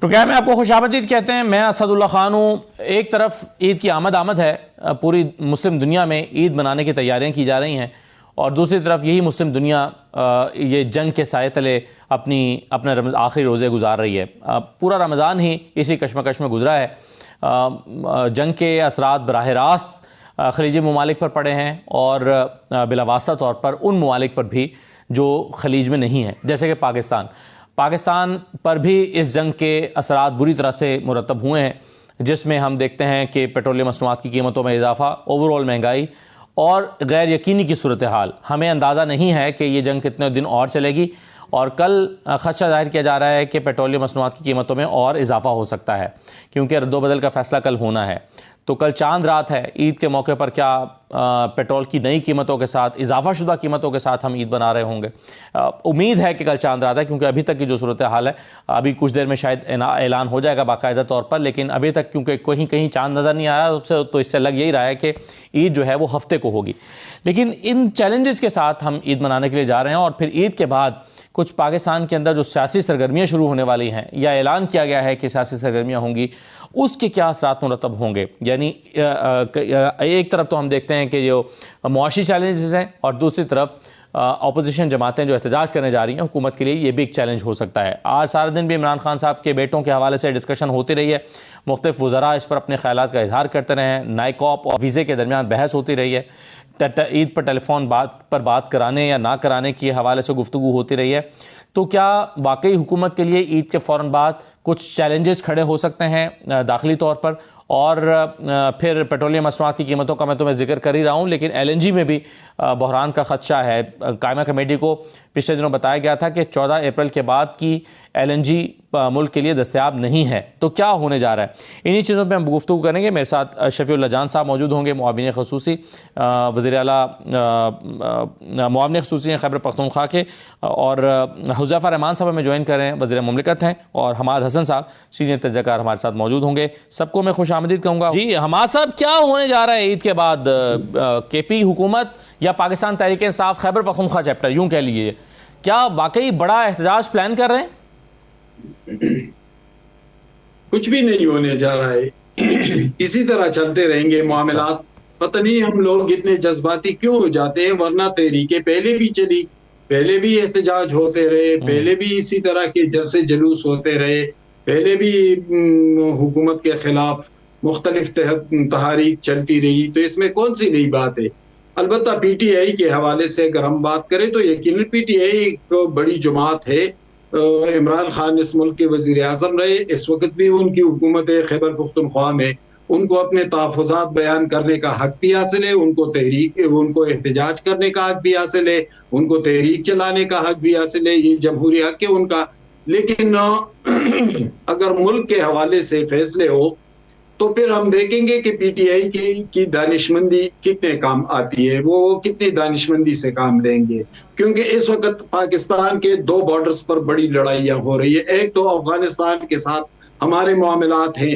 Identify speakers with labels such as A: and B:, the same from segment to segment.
A: Programme में आपको खुशामदीद कहते हैं। मैं असदुल्ला खान हूँ। एक तरफ ईद की आमद है, पूरी मुस्लिम दुनिया में ईद मनाने की तैयारियां की जा रही हैं, और दूसरी तरफ यही मुस्लिम दुनिया ये जंग के साए तले अपने आखिरी रोज़े गुजार रही है। पूरा रमज़ान ही इसी कश्मकश में गुजरा है। जंग के असरात बराह रास्त खलीजी ममालिक पर पड़े हैं और बिलावास्ता तौर पर उन ममालिक पर भी जो खलीज में नहीं है, जैसे कि पाकिस्तान पर भी इस जंग के असरात बुरी तरह से मुरतब हुए हैं, जिसमें हम देखते हैं कि पेट्रोलियम मसनूआत की कीमतों में इजाफा, ओवरऑल महंगाई और गैर यकीनी की सूरत हाल। हमें अंदाज़ा नहीं है कि ये जंग कितने दिन और चलेगी, और कल खदशा जाहिर किया जा रहा है कि पेट्रोलियम मसनूआत की कीमतों में और इजाफा हो सकता है, क्योंकि रद्दोबदल का फैसला कल होना है। तो कल चांद रात है। ईद के मौके पर क्या पेट्रोल की नई कीमतों के साथ, इजाफा शुदा कीमतों के साथ हम ईद बना रहे होंगे? उम्मीद है कि कल चांद रात है, क्योंकि अभी तक की जो सूरत हाल है, अभी कुछ देर में शायद ऐलान हो जाएगा बाकायदा तौर पर, लेकिन अभी तक क्योंकि कहीं कहीं चांद नज़र नहीं आ रहा, तो इससे लग यही रहा है कि ईद जो है वो हफ्ते को होगी। लेकिन इन चैलेंजेस के साथ हम ईद मनाने के लिए जा रहे हैं, और फिर ईद के बाद कुछ पाकिस्तान के अंदर जो सियासी सरगर्मियाँ शुरू होने वाली हैं, या ऐलान किया गया है कि सियासी सरगर्मियाँ होंगी, उसके क्या असरात मुरतब होंगे। यानी एक तरफ तो हम देखते हैं कि जो मुआशी चैलेंजेस हैं, और दूसरी तरफ अपोजिशन जमातें जो एहतजाज करने जा रही हैं हुकूमत के लिए, ये भी एक चैलेंज हो सकता है। आज सारा दिन भी इमरान खान साहब के बेटों के हवाले से डिस्कशन होती रही है, मुख्तलिफ वज़रा इस पर अपने ख्यालात का इजहार करते रहे हैं, नाइकॉप और वीज़े के दरमियान बहस होती रही है, ईद पर टेलीफोन बात कराने या ना कराने के हवाले से गुफ्तगू होती रही है। तो क्या वाकई हुकूमत के लिए ईद के फ़ौरन बाद कुछ चैलेंजेस खड़े हो सकते हैं दाखिली तौर पर? और फिर पेट्रोलियम मसनूआत की कीमतों का मैं तुम्हें जिक्र कर ही रहा हूँ, लेकिन LNG में भी बहरान का खदशा है। कायमा कमेटी को पिछले दिनों बताया गया था कि 14 अप्रैल के बाद की LNG मुल्क के लिए दस्तयाब नहीं है। तो क्या होने जा रहा है, इन्हीं चीज़ों पे हम गुफ्तगू करेंगे। मेरे साथ शफीउल्लाह जान साहब मौजूद होंगे, मुआविन खसूसी वज़ीर आला मुआविन खसूसी हैं खैबर पख्तूनख्वा के, और हुज़ैफा रहमान साहब हमें ज्वाइन कर रहे हैं, वज़ीर मुमलिकत हैं, और हमाद हसन साहब सीनियर तजज़ियाकार हमारे साथ मौजूद होंगे। सबको मैं खुश आमदीद कहूँगा। जी हमाद साहब, क्या होने जा रहा है ईद के बाद? KP हुकूमत या पाकिस्तान तहरीक इंसाफ खैबर पख्तूनख्वा चैप्टर, यूँ कह लीजिए, क्या वाकई बड़ा एहतजाज प्लान कर रहे हैं?
B: कुछ भी नहीं होने जा रहा है। इसी तरह चलते रहेंगे मामलात। पता नहीं हम लोग इतने जज्बाती क्यों हो जाते हैं, वरना तहरीकें पहले भी चली, पहले भी एहतजाज होते रहे, पहले भी इसी तरह के जलसे जुलूस होते रहे, पहले भी हुकूमत के खिलाफ मुख्तलिफ तहरीक चलती रही। तो इसमें कौन सी नई बात है? अलबत्ता PTI के हवाले से अगर हम बात करें तो यकीनन PTI एक बड़ी जमात है। इमरान खान इस मुल्क के वजीर आजम रहे, इस वक्त भी उनकी हुकूमत है खैबर पख्तूनख्वा में, उनको अपने तहफ़्फ़ुज़ात बयान करने का हक भी हासिल है, उनको एहतजाज करने का हक भी हासिल है, उनको तहरीक चलाने का हक भी हासिल है, ये जमहूरी हक है उनका। लेकिन अगर मुल्क के हवाले से फैसले हो तो फिर हम देखेंगे कि PTI की दानिशमंदी कितने काम आती है, वो कितनी दानिशमंदी से काम लेंगे। क्योंकि इस वक्त पाकिस्तान के 2 बॉर्डर्स पर बड़ी लड़ाइयाँ हो रही है। एक तो अफगानिस्तान के साथ हमारे मामलात हैं,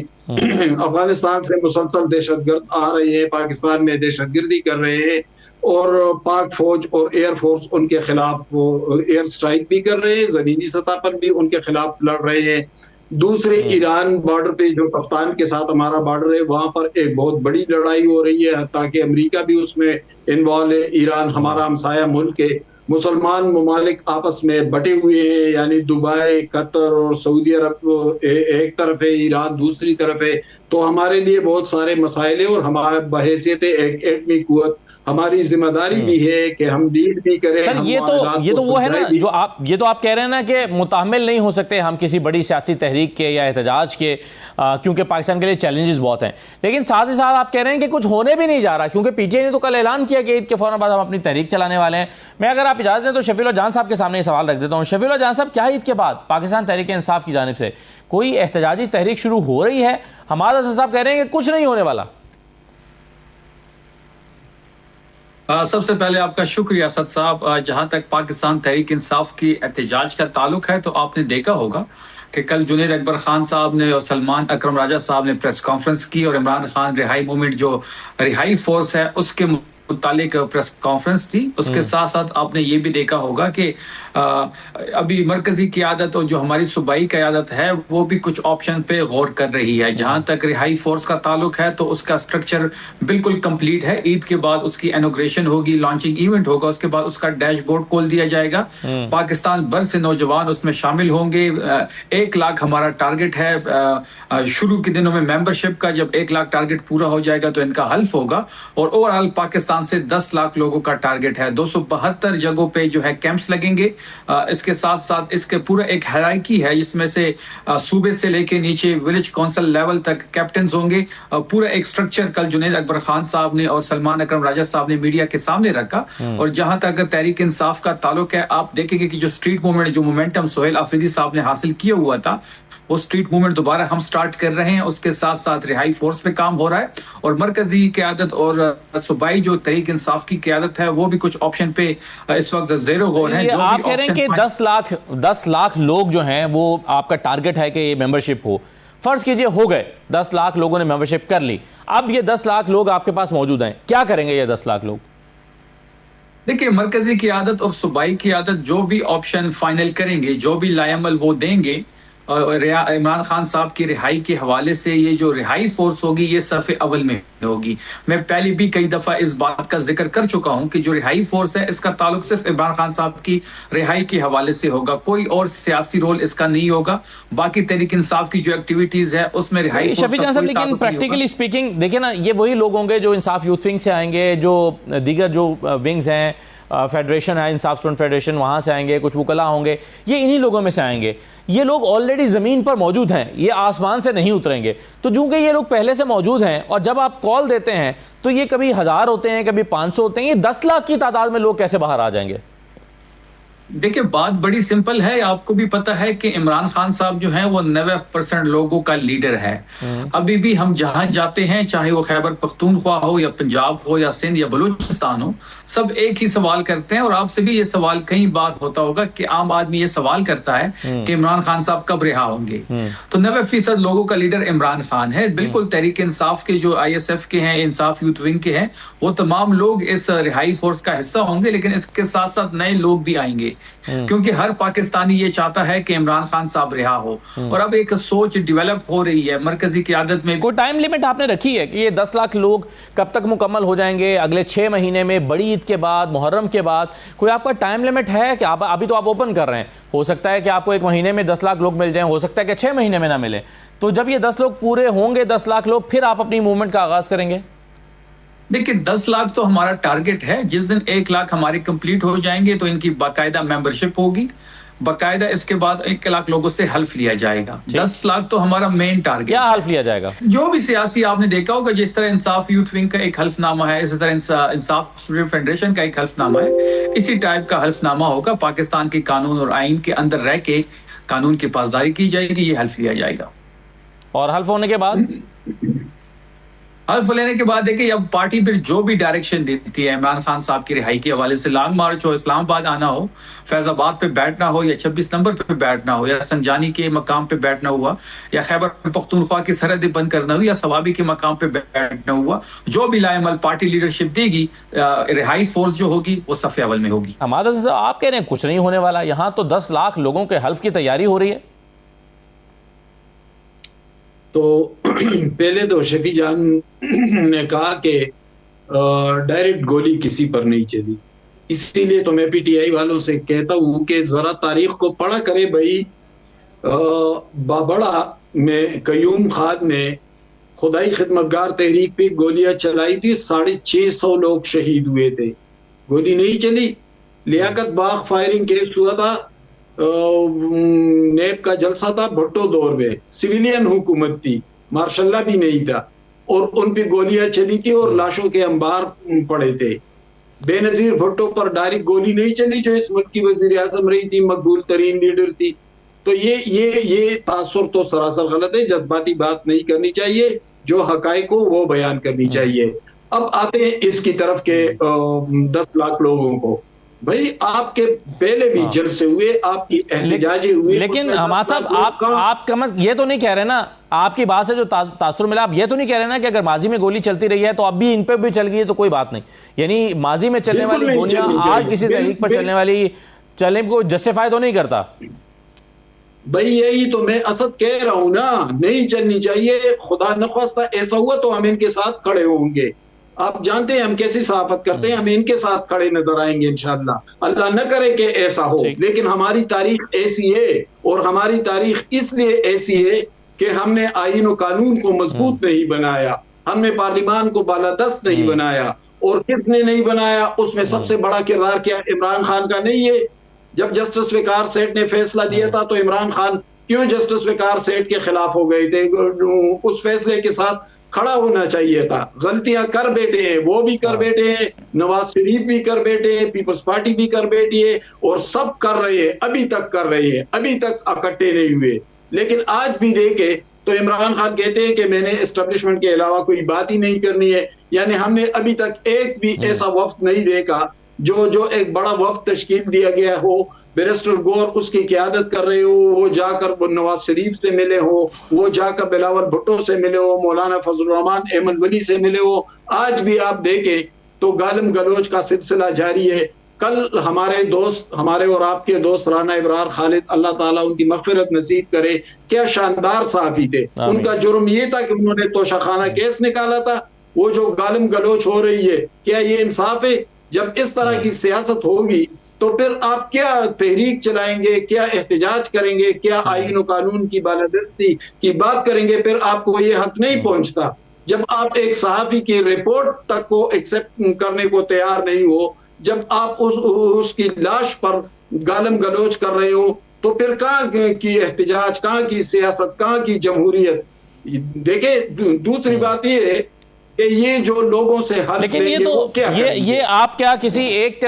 B: अफगानिस्तान से मुसलसल दहशतगर्द आ रहे हैं, पाकिस्तान में दहशतगर्दी कर रहे हैं, और पाक फौज और एयर फोर्स उनके खिलाफ एयर स्ट्राइक भी कर रहे हैं, जमीनी सतह पर भी उनके खिलाफ लड़ रहे हैं। दूसरे ईरान बॉर्डर पे, जो कप्तान के साथ हमारा बॉर्डर है, वहां पर एक बहुत बड़ी लड़ाई हो रही है, ताकि अमेरिका भी उसमें इन्वॉल्व है। ईरान हमारा हमसाया मुल्क है, मुसलमान ममालिक आपस में बटे हुए हैं, यानी दुबई, कतर और सऊदी अरब एक तरफ है, ईरान दूसरी तरफ है। तो हमारे लिए बहुत सारे मसाइल है, और हमारे बहैसियत एक एटमी कुव्वत हमारी जिम्मेदारी भी है कि हम लीड भी करें।
A: सर ये तो वो है ना, जो आप कह रहे हैं ना कि मुताहमिल नहीं हो सकते हम किसी बड़ी सियासी तहरीक के या एहतजाज के, क्योंकि पाकिस्तान के लिए चैलेंजेस बहुत हैं। लेकिन साथ ही साथ आप कह रहे हैं कि कुछ होने भी नहीं जा रहा, क्योंकि PTI ने तो कल ऐलान किया कि ईद के फौरन बाद हम अपनी तहरीक चलाने वाले हैं। मैं, अगर आप इजाज़त दें, तो शफीउल्लाह जान साहब के सामने ये सवाल रख देता हूँ। शफीउल्लाह जान साहब, क्या ईद के बाद पाकिस्तान तहरीक इंसाफ की जानिब से कोई एहतजाजी तहरीक शुरू हो रही है? हमारा हसन साहब कह रहे हैं कि कुछ नहीं होने वाला।
C: सबसे पहले आपका शुक्रिया असद साहब। जहां तक पाकिस्तान तहरीक इंसाफ की एहतजाज का ताल्लुक है, तो आपने देखा होगा कि कल जुनैद अकबर खान साहब ने और सलमान अकरम राजा साहब ने प्रेस कॉन्फ्रेंस की, और इमरान खान रिहाई मूवमेंट, जो रिहाई फोर्स है, उसके मुतालिक प्रेस कॉन्फ्रेंस थी। उसके साथ साथ आपने ये भी देखा होगा कि अभी मरकजी क़यादत और जो हमारी सूबाई क़यादत है वो भी कुछ ऑप्शन पे गौर कर रही है। जहां तक रिहाई फोर्स का ताल्लुक है तो उसका स्ट्रक्चर बिल्कुल कंप्लीट है। ईद के बाद उसकी इनॉग्रेशन होगी, लॉन्चिंग इवेंट होगा, उसके बाद उसका डैशबोर्ड खोल दिया जाएगा। पाकिस्तान भर से नौजवान उसमें शामिल होंगे। 1 लाख हमारा टारगेट है शुरू के दिनों में मेंबरशिप का। जब 1 लाख टारगेट पूरा हो जाएगा तो इनका हल्फ होगा। और ओवरऑल पाकिस्तान से 10 लाख लोगों का टारगेट है। 272 जगहों पे जो है कैंप्स लगेंगे। इसके साथ साथ इसके पूरा एक हायरार्की है जिसमें से सूबे से लेके नीचे विलेज काउंसिल लेवल तक कैप्टन होंगे। पूरा एक स्ट्रक्चर कल जुनैद अकबर खान साहब ने और सलमान अकरम राजा साहब ने मीडिया के सामने रखा। और जहां तक तहरीक इंसाफ का ताल्लुक है, आप देखेंगे कि जो स्ट्रीट मूवमेंट, जो मोमेंटम सोहेल आफरीदी साहब ने हासिल किया हुआ था, वो स्ट्रीट मूवमेंट दोबारा हम स्टार्ट कर रहे हैं। उसके साथ साथ रिहाई फोर्स पे काम हो रहा है और मरकजी क़यादत और सूबाई जो तहरीक इंसाफ की क़यादत है वो भी कुछ ऑप्शन पे इस वक्त ज़ेरो गौर है।
A: आप कह रहे हैं कि 10 लाख लोग जो हैं वो आपका टारगेट है कि ये मेंबरशिप हो। फर्ज कीजिए हो गए, 10 लाख लोगों ने मेंबरशिप कर ली। अब ये 10 लाख लोग आपके पास मौजूद हैं, क्या करेंगे ये 10 लाख लोग?
C: देखिए, मरकजी क़यादत और सूबाई क़यादत जो भी ऑप्शन फाइनल करेंगे, जो भी लाएमल वो देंगे, और इमरान खान साहब की रिहाई के हवाले से ये जो रिहाई फोर्स होगी ये सफ़े अव्वल में होगी। मैं पहले भी कई दफ़ा इस बात का जिक्र कर चुका हूं कि जो रिहाई फोर्स है इसका ताल्लुक सिर्फ इमरान खान साहब की रिहाई के हवाले से होगा, कोई और सियासी रोल इसका नहीं होगा। बाकी तहरीक इंसाफ की जो एक्टिविटीज है उसमें रिहाई
A: शफी जान साहब, लेकिन प्रैक्टिकली स्पीकिंग देखिए ना, ये वही लोग होंगे जो इंसाफ यूथ विंग से आएंगे, जो दीगर जो विंग्स हैं, फेडरेशन है, इंसाफ स्टूडेंट फेडरेशन, वहाँ से आएंगे, कुछ वकला होंगे, ये इन्हीं लोगों में से आएंगे। ये लोग ऑलरेडी ज़मीन पर मौजूद हैं, ये आसमान से नहीं उतरेंगे। तो चूंकि ये लोग पहले से मौजूद हैं और जब आप कॉल देते हैं तो ये कभी 1000 होते हैं, कभी 500 होते हैं, ये 10 लाख की तादाद में लोग कैसे बाहर आ जाएंगे?
C: देखिए, बात बड़ी सिंपल है। आपको भी पता है कि इमरान खान साहब जो हैं वो 90% लोगों का लीडर है। अभी भी हम जहां जाते हैं, चाहे वो खैबर पख्तूनख्वा हो या पंजाब हो या सिंध या बलूचिस्तान हो, सब एक ही सवाल करते हैं। और आपसे भी ये सवाल कई बार होता होगा कि आम आदमी ये सवाल करता है कि इमरान खान साहब कब रिहा होंगे। तो 90% लोगों का लीडर इमरान खान है। बिल्कुल तहरीक इंसाफ के जो ISF के हैं, इंसाफ यूथ विंग के हैं, वो तमाम लोग इस रिहाई फोर्स का हिस्सा होंगे। लेकिन इसके साथ साथ नए लोग भी आएंगे क्योंकि हर पाकिस्तानी ये चाहता है कि इमरान खान साहब रिहा हो। और अब एक सोच डेवलप हो रही है मरकजी क़यादत में।
A: कोई टाइम लिमिट आपने रखी है कि ये 10 लाख लोग कब तक मुकम्मल हो जाएंगे? अगले 6 महीने में, बड़ी ईद के बाद, मुहर्रम के बाद? कोई आपका टाइम लिमिट है कि आप अभी तो आप ओपन कर रहे हैं, हो सकता है कि आपको 1 महीने में 10 लाख लोग मिल जाएं, हो सकता है कि 6 महीने में ना मिले। तो जब ये 10 लोग पूरे होंगे, 10 लाख लोग, फिर आप अपनी मूवमेंट का आगाज करेंगे?
C: देखिए, 10 लाख तो हमारा टारगेट है। जिस दिन 1 लाख हमारे कंप्लीट हो जाएंगे तो इनकी बाकायदा मेंबरशिप होगी, बाकायदा इसके बाद 1 लाख लोगों से हल्फ लिया जाएगा। 10 लाख तो हमारा मेन टारगेट।
A: क्या हल्फ लिया जाएगा?
C: जो भी सियासी आपने देखा होगा, जिस तरह इंसाफ यूथ विंग का एक हल्फनामा है, इसी तरह इंसाफ स्टूडेंट फेडरेशन का एक हल्फनामा है, इसी टाइप का हल्फनामा होगा। पाकिस्तान के कानून और आइन के अंदर रह के कानून की पासदारी की जाएगी, ये हल्फ लिया जाएगा।
A: और हल्फ होने के बाद,
C: हल्फ लेने के बाद देखिए, अब पार्टी फिर जो भी डायरेक्शन देती है इमरान खान साहब की रिहाई के हवाले से, लॉन्ग मार्च हो, इस्लामाबाद आना हो, फैजाबाद पे बैठना हो, या 26 नंबर पे बैठना हो, या संजानी के मकाम पे बैठना हुआ, या खैबर पख्तूनख्वा की सरहदें बंद करना हुआ, या सवाबी के मकाम पे बैठना हुआ, जो भी लाएमल पार्टी लीडरशिप देगी, रिहाई फोर्स जो होगी वो सफ़े अव्वल में होगी।
A: हमारा आप कह रहे हैं कुछ नहीं होने वाला, यहाँ तो 10 लाख लोगों के हल्फ की तैयारी हो रही है।
B: तो पहले तो शफी जान ने कहा कि डायरेक्ट गोली किसी पर नहीं चली, इसीलिए तो मैं PTI वालों से कहता हूं कि जरा तारीख को पढ़ा करे भाई। बाबड़ा में कयूम खान ने खुदाई खिदमतगार तहरीक पे गोलियां चलाई थी, 650 लोग शहीद हुए थे, गोली नहीं चली। लियाकत बाग फायरिंग केस हुआ था, नेब का जलसा था, भुट्टो दौर में सिविलियन हुकूमत थी, मार्शल्ला भी नहीं था, और उन पे गोलियां चली थी और लाशों के अंबार पड़े थे। बेनजीर भुट्टो पर डायरेक्ट गोली नहीं चली, जो इस मुल्क की वजीर आजम रही थी, मकबूल तरीन लीडर थी। तो ये तासुर तो सरासर गलत है, जज्बाती बात नहीं करनी चाहिए, जो हकायक को वो बयान करनी चाहिए। अब आते हैं इसकी तरफ के 10 लाख लोगों को। भाई आपके पहले भी जलसे हुए, आपकी एहतजाजी हुए,
A: लेकिन हमारा साहब आप कम ये तो नहीं कह रहे ना, आपकी बात से जो तासुर मिला, आप ये तो नहीं कह रहे ना कि अगर माजी में गोली चलती रही है तो अब भी इन पे भी चल गई है तो कोई बात नहीं, यानी माजी में चलने वाली गोलियां आज किसी तहरीक पर चलने वाली चलने को जस्टिफाई तो नहीं करता?
B: भाई यही तो मैं असद कह रहा हूं ना, नहीं चलनी चाहिए। खुदा न ख्वास्ता ऐसा हुआ तो हम इनके साथ खड़े होंगे। आप जानते हैं हम कैसी सहाफत करते हैं, हम इनके साथ खड़े नजर आएंगे इंशाअल्लाह। अल्लाह न करे कि ऐसा हो, लेकिन हमारी तारीख ऐसी है, और हमारी तारीख इसलिए ऐसी है कि हमने आईन और कानून को मजबूत नहीं बनाया, हमने पार्लिमान को बालादस्त नहीं बनाया। और किसने नहीं बनाया, उसमें सबसे बड़ा किरदार क्या इमरान खान का नहीं है? जब जस्टिस वकार सेठ ने फैसला दिया था तो इमरान खान क्यों जस्टिस वकार सेठ के खिलाफ हो गए थे? उस फैसले के साथ खड़ा होना चाहिए था। गलतियां कर बैठे हैं, वो भी कर बैठे हैं, नवाज शरीफ भी कर बैठे हैं, पीपल्स पार्टी भी कर बैठी है, और सब कर रहे हैं, अभी तक कर रहे हैं, अभी तक इकट्ठे नहीं हुए। लेकिन आज भी देखे तो इमरान खान कहते हैं कि मैंने एस्टेब्लिशमेंट के अलावा कोई बात ही नहीं करनी है। यानी हमने अभी तक एक भी ऐसा वफ्द नहीं देखा जो एक बड़ा वफ्द तश्कील दिया गया हो, बैरिस्टर गौर उसकी क़यादत कर रहे हो, वो जाकर नवाज शरीफ से मिले हो, वो जाकर बिलावल भुट्टो से मिले हो, मौलाना फजल रहमान अहमद वली से मिले हो। आज भी आप देखें तो गालिम गलोच का सिलसिला जारी है। कल हमारे दोस्त, हमारे और आपके दोस्त राना इब्रार खालिद, अल्लाह ताला उनकी मग़फ़िरत नसीब करे, क्या शानदार सहाफ़ी थे। उनका जुर्म ये था कि उन्होंने तोशाखाना केस निकाला था। वो जो गालिम गलोच हो रही है, क्या ये इंसाफ है? जब इस तरह की सियासत होगी तो फिर आप क्या तहरीक चलाएंगे, क्या एहतजाज करेंगे, क्या आईन और कानून की बालादस्ती की बात करेंगे? फिर आपको ये हक नहीं पहुंचता। जब आप एक सहाफ़ी की रिपोर्ट तक को एक्सेप्ट करने को तैयार नहीं हो, जब आप उसकी लाश पर गालम गलोच कर रहे हो, तो फिर कहाँ की एहतजाज, कहाँ की सियासत, कहाँ की जमहूरियत? देखे, दूसरी बात ये है कि ये जो लोगों से हल,
A: लेकिन ये तो ये आप क्या किसी एक,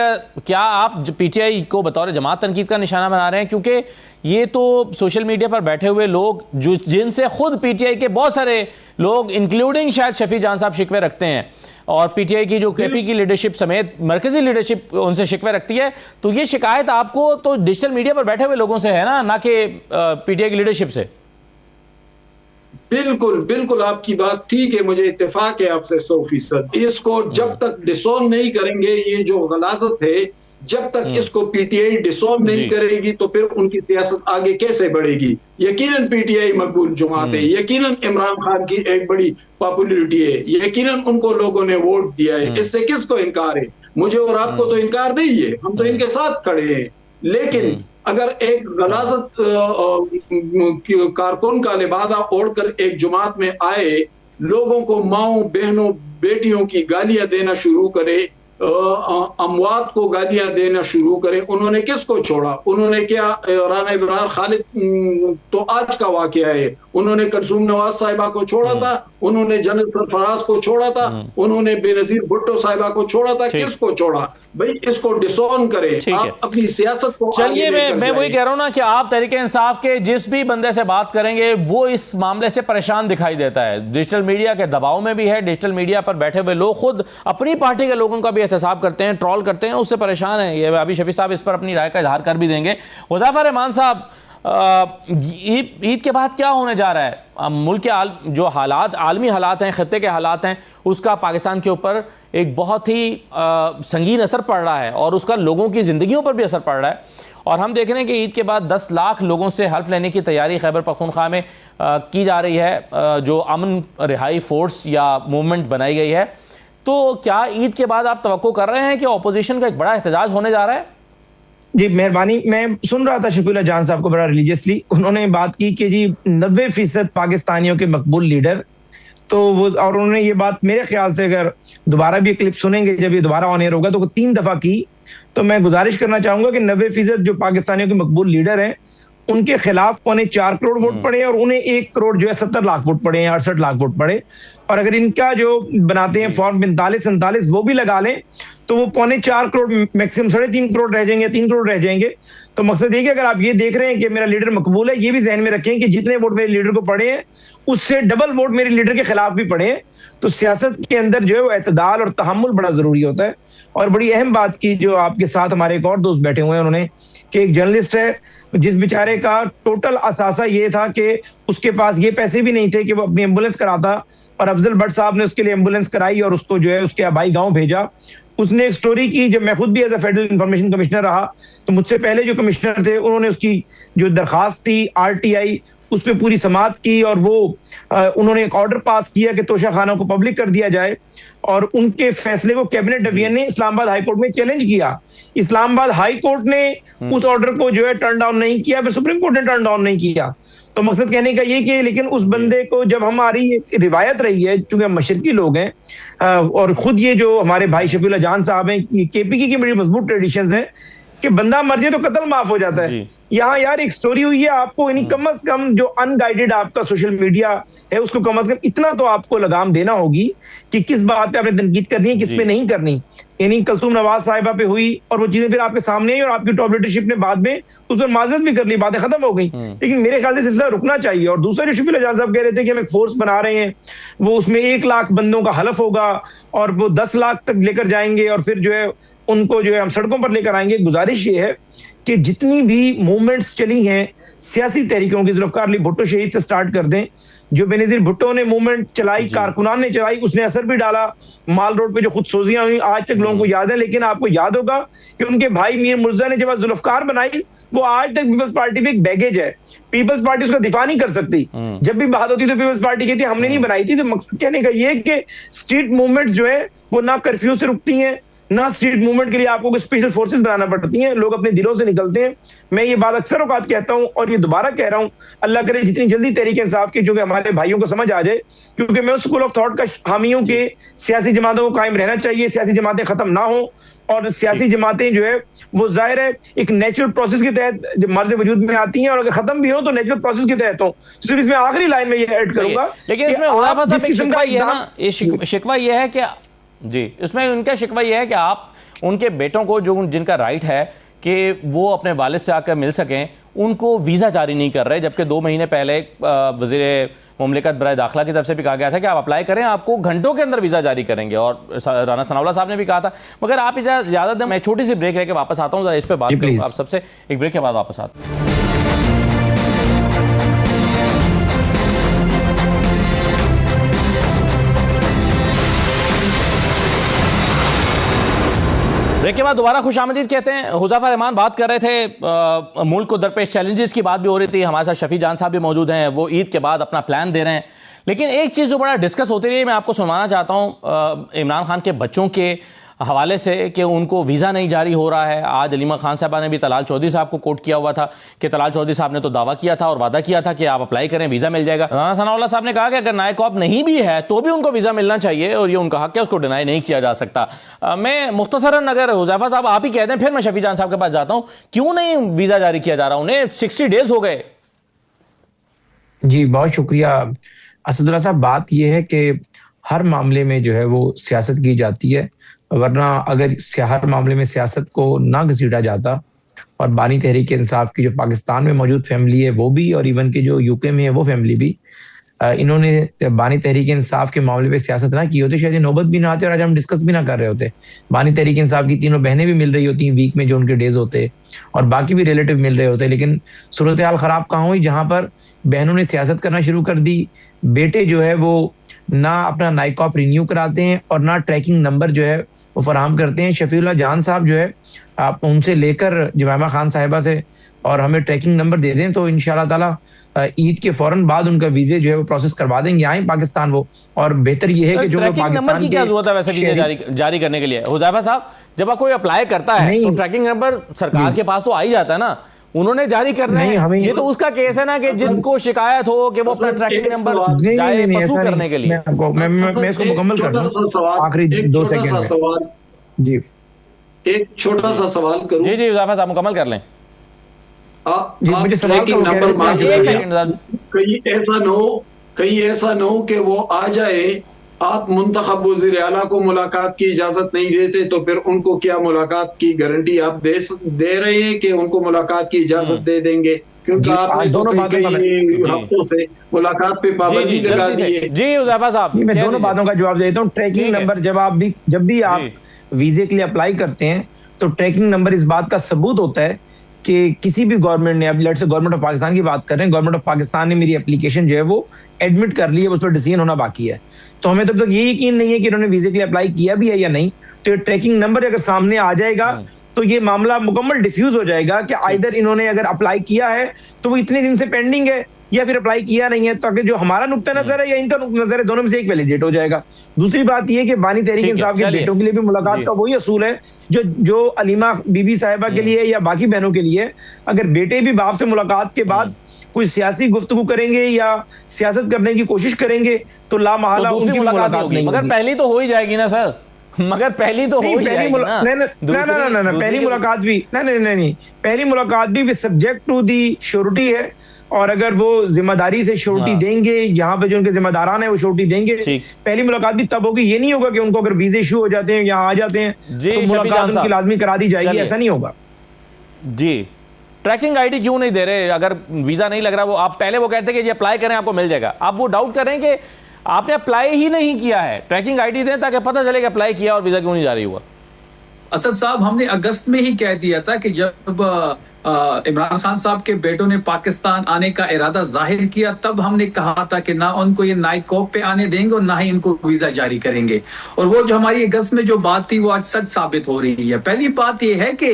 A: क्या आप पीटीआई को बतौर जमात तनकीद का निशाना बना रहे हैं? क्योंकि ये तो सोशल मीडिया पर बैठे हुए लोग जो जिनसे खुद पीटीआई के बहुत सारे लोग इंक्लूडिंग शायद शफी जान साहब शिकवे रखते हैं, और पीटीआई की जो केपी की लीडरशिप समेत मरकजी लीडरशिप उनसे शिकवे रखती है, तो ये शिकायत आपको तो डिजिटल मीडिया पर बैठे हुए लोगों से है ना कि पीटीआई की लीडरशिप से?
B: बिल्कुल बिल्कुल आपकी बात ठीक है, मुझे इत्तेफाक है आपसे 100%। इसको जब तक डिसोन नहीं करेंगे, ये जो गलाजत है, जब तक इसको पीटीआई डिसोन नहीं करेगी तो फिर उनकी सियासत आगे कैसे बढ़ेगी? यकीनन पीटीआई मकबूल जमात है, यकीनन इमरान खान की एक बड़ी पॉपुलरिटी है, यकीनन उनको लोगों ने वोट दिया है, इससे किसको इनकार है? मुझे और आपको तो इनकार नहीं है, हम तो इनके साथ खड़े हैं। लेकिन अगर एक गलाजत कारकुन का लिबादा ओढ़कर एक जुमात में आए, लोगों को माओ बहनों बेटियों की गालियां देना शुरू करे, अमवात को गालियां देना शुरू करे, उन्होंने किसको छोड़ा? उन्होंने क्या, राना इब्रार खालिद तो आज का वाकया है, उन्होंने कुलसूम नवाज साहिबा को छोड़ा था, उन्होंने जनरल सरफराज को छोड़ा था, उन्होंने बेनजीर भुट्टो साहिबा को छोड़ा था, किसको छोड़ा? भाई इसको डिसोन करें, आप अपनी सियासत को।
A: चलिए, मैं वही कह रहा हूं ना कि आप तहरीक इंसाफ के जिस भी बंदे से बात करेंगे वो इस मामले से परेशान दिखाई देता है। डिजिटल मीडिया के दबाव में भी है, डिजिटल मीडिया पर बैठे हुए लोग खुद अपनी पार्टी के लोगों का भी एहतसाब करते हैं, ट्रोल करते हैं, उससे परेशान है। ये अभी शफी साहब इस पर अपनी राय का इजहार कर भी देंगे। हुज़ैफा रहमान साहब, ईद के बाद क्या होने जा रहा है? मुल्क के जो हालात, आलमी हालात हैं, खत्ते के हालात हैं, उसका पाकिस्तान के ऊपर एक बहुत ही संगीन असर पड़ रहा है और उसका लोगों की ज़िंदगियों पर भी असर पड़ रहा है। और हम देख रहे हैं कि ईद के बाद 10 लाख लोगों से हल्फ लेने की तैयारी खैबर पख्तूनख्वा में की जा रही है, जो अमन रिहाई फोर्स या मूवमेंट बनाई गई है। तो क्या ईद के बाद आप तवक्को कर रहे हैं कि अपोजिशन का एक बड़ा एहतजाज होने जा रहा है?
D: जी मेहरबानी, मैं सुन रहा था शफीउल्लाह जान साहब को बड़ा रिलीजियसली, उन्होंने बात की कि जी 90% पाकिस्तानियों के मकबूल लीडर, तो वो, और उन्होंने ये बात मेरे ख्याल से अगर दोबारा भी क्लिप सुनेंगे जब ये दोबारा ऑन एयर होगा तो 3 दफा की। तो मैं गुजारिश करना चाहूंगा कि 90% जो पाकिस्तानियों के मकबूल लीडर हैं उनके खिलाफ 4.25 करोड़ वोट पड़े और उन्हें 1 करोड़ जो है 70 लाख वोट पड़े हैं, 68 लाख वोट पड़े। और अगर इनका जो बनाते हैं फॉर्म 45-47 वो भी लगा लें तो वो 4.25 करोड़ मैक्सिमम 3.5 करोड़ रह जाएंगे, 3 करोड़ रह जाएंगे। तो मकसद ये कि अगर आप ये देख रहे हैं कि मेरा लीडर मकबूल है, ये भी जहन में रखें कि जितने वोट मेरे लीडर को पड़े हैं उससे डबल वोट मेरे लीडर के खिलाफ भी पड़े हैं। तो सियासत के अंदर जो है वो एतदाल और तहम्मुल बड़ा जरूरी होता है। और बड़ी अहम बात की जो आपके साथ हमारे एक और दोस्त बैठे हुए हैं उन्होंने, कि एक जर्नलिस्ट है जिस बेचारे का टोटल असासा ये था कि उसके पास ये पैसे भी नहीं थे कि वो अपनी एम्बुलेंस कराता, और अफजल भट्ट साहब ने उसके लिए एम्बुलेंस कराई और उसको जो है उसके भाई गांव भेजा। उसने एक स्टोरी की, जब मैं खुद भी as a federal information commissioner रहा तो मुझसे पहले जो कमिश्नर थे उन्होंने उसकी जो दरखास्त थी RTI उस पर पूरी समाअत की, और वो उन्होंने एक ऑर्डर पास किया कि तोशा खाना को पब्लिक कर दिया जाए, और उनके फैसले को कैबिनेट डिवीजन ने इस्लामाबाद हाई कोर्ट में चैलेंज किया। इस्लामाबाद हाई कोर्ट ने उस ऑर्डर को जो है टर्न डाउन नहीं किया, फिर सुप्रीम कोर्ट ने टर्न डाउन नहीं किया। तो मकसद कहने का ये कि लेकिन उस बंदे को, जब हमारी एक रिवायत रही है, चूंकि हम मशरकी लोग हैं और खुद ये जो हमारे भाई शफीउल्लाह जान साहब हैं, ये KPK की बड़ी मजबूत ट्रेडिशंस हैं कि बंदा मर जाए तो कत्ल माफ हो जाता है। यहाँ यार एक स्टोरी हुई है, आपको यानी कम से कम जो अनगाइडेड आपका सोशल मीडिया है उसको कम से कम इतना तो आपको लगाम देना होगी कि किस बात पे आपने तनकीद करनी है, किस पे नहीं करनी। यानी कलसूम नवाज साहिबा पे हुई और वो चीजें फिर आपके सामने आई और आपकी टॉप लीडरशिप ने बाद में उस पर माजरत भी कर ली, बातें खत्म हो गई। लेकिन मेरे ख्याल से सिलसिला रुकना चाहिए। और दूसरा जो शफीउल्लाह जान साहब कह रहे थे कि हम एक फोर्स बना रहे हैं, वो उसमें 1 लाख बंदों का हलफ होगा और वो 10 लाख तक लेकर जाएंगे और फिर जो है उनको जो है हम सड़कों पर लेकर आएंगे। गुजारिश ये है कि जितनी भी मूवमेंट्स चली हैं सियासी तहरीकों की, जुल्फकार अली भुट्टो शहीद से स्टार्ट कर दें, जो बेनजीर भुट्टो ने मूवमेंट चलाई, कारकुनान ने चलाई, उसने असर भी डाला। माल रोड पे जो खुद सोजियां हुई आज तक लोगों को याद है। लेकिन आपको याद होगा कि उनके भाई मीर मुर्जा ने जब जुल्फकार बनाई, वो आज तक पीपल्स पार्टी पे एक बैगेज है। पीपल्स पार्टी उसका दिफा नहीं कर सकती। जब भी बात होती तो पीपल्स पार्टी कहती हमने नहीं बनाई थी। तो मकसद कहने का ये कि स्ट्रीट मूवमेंट जो है वो ना कर्फ्यू से रुकती हैं, ना स्ट्रीट मूवमेंट के लिए आपको स्पेशल फोर्सेस बनाना पड़ती हैं। लोग अपने दिलों से निकलते हैं। मैं ये बात अक्सर औकात कहता हूं और ये दोबारा कह रहा हूं, अल्लाह करे जितनी जल्दी तहरीक इंसाफ की जो कि हमारे भाइयों को समझ आ जाए, क्योंकि मैं उस स्कूल ऑफ थॉट का हामी हूं कि सियासी जमातों को कायम रहना चाहिए, सियासी जमातें खत्म ना हो, और सियासी जमातें जो है वो जाहिर है एक नेचुरल प्रोसेस के तहत जब मर्ज वजूद में आती हैं, और अगर खत्म भी हो तो नेचुरल प्रोसेस के तहत हो। सिर्फ इसमें आखिरी लाइन में ये ऐड करूंगा,
A: लेकिन इसमें शिकवा ये है ना, ये शिकवा ये है कि जी, इसमें उनका शिकवा ये है कि आप उनके बेटों को जो जिनका राइट है कि वो अपने वालिद से आकर मिल सकें, उनको वीज़ा जारी नहीं कर रहे, जबकि 2 महीने पहले वज़ीर मुमलिकत बराए दाखिला की तरफ से भी कहा गया था कि आप अप्लाई करें, आपको घंटों के अंदर वीज़ा जारी करेंगे। और राना सनाउल्लाह साहब ने भी कहा था। मगर आप इजाज़त दें, मैं छोटी सी ब्रेक लेके वापस आता हूँ, इस पर बात करूँ आप सबसे। एक ब्रेक के बाद वापस आता हूँ। ब्रेक के बाद दोबारा खुशामदीद कहते हैं। हुज़ैफा रहमान बात कर रहे थे, मुल्क को दरपेश चैलेंजेस की बात भी हो रही थी। हमारे साथ शफी जान साहब भी मौजूद हैं, वो ईद के बाद अपना प्लान दे रहे हैं। लेकिन एक चीज़ जो बड़ा डिस्कस होती रही है, मैं आपको सुनवाना चाहता हूँ इमरान खान के बच्चों के हवाले से कि उनको वीज़ा नहीं जारी हो रहा है। आज अलीमा खान साहबा ने भी तलाल चौधरी साहब को कोट किया हुआ था कि तलाल चौधरी साहब ने तो दावा किया था और वादा किया था कि आप अप्लाई करें, वीज़ा मिल जाएगा। राना सनाउल्लाह साहब ने कहा कि अगर नायब कॉप नहीं भी है तो भी उनको वीज़ा मिलना चाहिए और ये उनका हक है, उसको डिनाई नहीं किया जा सकता। मैं मुख्तसरन, अगर हुज़ैफा साहब आप ही कह दें, फिर मैं शफी जान साहब के पास जाता हूँ, क्यों नहीं वीज़ा जारी किया जा रहा? उन्हें 60 डेज हो गए।
D: जी बहुत शुक्रिया असदुल्लाह साहब। बात यह है कि हर मामले में जो है वो सियासत की जाती है, वरना अगर हर मामले में सियासत को ना घसीटा जाता, और बानी तहरीक इंसाफ की जो पाकिस्तान में मौजूद फैमिली है वो भी, और इवन के जो यूके में है वो फैमिली भी, इन्होंने बानी तहरीक इंसाफ के मामले पे सियासत ना की होती, शायद नौबत भी ना आती और आज हम डिस्कस भी ना कर रहे होते। बानी तहरीक इंसाफ की तीनों बहनें भी मिल रही होती वीक में जो उनके डेज होते, और बाकी भी रिलेटिव मिल रहे होते। लेकिन सूरत हाल खराब कहाँ हुई, जहां पर बहनों ने सियासत करना शुरू कर दी, बेटे जो है वो ना अपना नाइक कॉप रिन्यू कराते हैं और ना ट्रैकिंग नंबर जो है वो फराहम करते हैं। शफीउल्लाह जान साहब जो है, आप उनसे लेकर जमामा खान साहिबा से और हमें ट्रैकिंग नंबर दे दें तो इंशाल्लाह ताला ईद के फौरन बाद उनका वीजे जो है वो प्रोसेस करवा देंगे, आए पाकिस्तान वो। और बेहतर ये है कि जो
A: पाकिस्तान की क्या जरूरत है वैसे वीजे जारी करने के लिए? हुज़ैफा साहब, जब कोई अप्लाई करता है तो ट्रैकिंग नंबर सरकार के पास तो आ ही जाता है ना, उन्होंने जारी करना है। ये तो उसका केस है ना कि जिसको शिकायत हो कि वो अपना ट्रैकिंग नंबर जाए पसू करने के लिए।
D: मैं इसको मुकम्मल कर दूं, आखिरी 2 सेकंड में। जी
B: एक छोटा सा सवाल करूं।
A: जी हुज़ैफा साहब मुकम्मल कर लें।
B: मुझे ट्रैकिंग नंबर मांग रहे हैं, कहीं ऐसा न हो कि वो आ जाए, आप मुंतखब वज़ीर आला को मुलाकात की इजाजत नहीं देते तो फिर उनको क्या मुलाकात की गारंटी आप दे रहे हैं कि उनको मुलाकात की इजाजत दे देंगे? क्योंकि आपने तो कई हफ्तों से मुलाकात पे पाबंदी लगा दी है।
A: जी हुज़ैफा साहब,
D: मैं दोनों बातों का जवाब देता हूँ। ट्रैकिंग नंबर जब भी आप वीजे के लिए अप्लाई करते हैं तो ट्रैकिंग नंबर इस बात का सबूत होता है कि किसी भी गवर्नमेंट ने, अब let's say government of Pakistan की बात कर रहे हैं, गवर्नमेंट ऑफ पाकिस्तान ने मेरी एप्लीकेशन जो है वो एडमिट कर ली है, उस पर डिसीजन होना बाकी है, तो हमें तब तक ये यकीन नहीं है कि इन्होंने वीजे के लिए अप्लाई किया भी है या नहीं। तो ये ट्रैकिंग नंबर अगर सामने आ जाएगा तो ये मामला मुकम्मल डिफ्यूज हो जाएगा कि आइदर इन्होंने अगर अप्लाई किया है तो वो इतने दिन से पेंडिंग है या फिर अप्लाई किया नहीं है, ताकि जो हमारा नुक्ता नजर है या इनका नुक्ता नजर है, दोनों में से एक वैलिडेट हो जाएगा। दूसरी बात यह कि बानी तहरीक इंसाफ के बेटों के लिए भी मुलाकात का वही असूल है जो अलीमा बीबी साहिबा के लिए या बाकी बहनों के लिए। अगर बेटे भी बाप से मुलाकात के बाद कोई सियासी गुफ्तगू करेंगे या सियासत करने की कोशिश करेंगे तो लामहला उनकी मुलाकात नहीं,
A: मगर पहली तो हो ही जाएगी ना सर, मगर पहली तो हो ही जाएगी ना।
D: नहीं, पहली मुलाकात भी नहीं, पहली मुलाकात भी with subject to the surety है, और अगर वो जिम्मेदारी से श्योरिटी देंगे, यहाँ पे जो उनके जिम्मेदारान है वो श्योरिटी देंगे, पहली मुलाकात भी तब होगी। ये नहीं होगा कि उनको अगर वीजे इशू हो जाते हैं, यहाँ आ जाते हैं तो मुलाकात उनकी लाजमी करा दी जाएगी, ऐसा नहीं होगा
A: जी। ट्रैकिंग आईडी क्यों नहीं दे रहे? अगर वीजा नहीं लग रहा, वो आप पहले वो कहते हैं कि ये अप्लाई करें आपको मिल जाएगा, आप वो डाउट करें कि आपने अप्लाई ही नहीं किया है, ट्रैकिंग आईडी दें ताकि पता चले कि अप्लाई किया और वीजा क्यों नहीं जारी हुआ।
C: असद साहब, हमने अगस्त में ही कह दिया था कि जब इमरान खान साहब के बेटों ने पाकिस्तान आने का इरादा जाहिर किया, तब हमने कहा था कि ना उनको ये नाइकोप पे आने देंगे और ना ही इनको वीजा जारी करेंगे। और वो जो हमारी अगस्त में जो बात थी वो आज सच साबित हो रही है। पहली बात ये है कि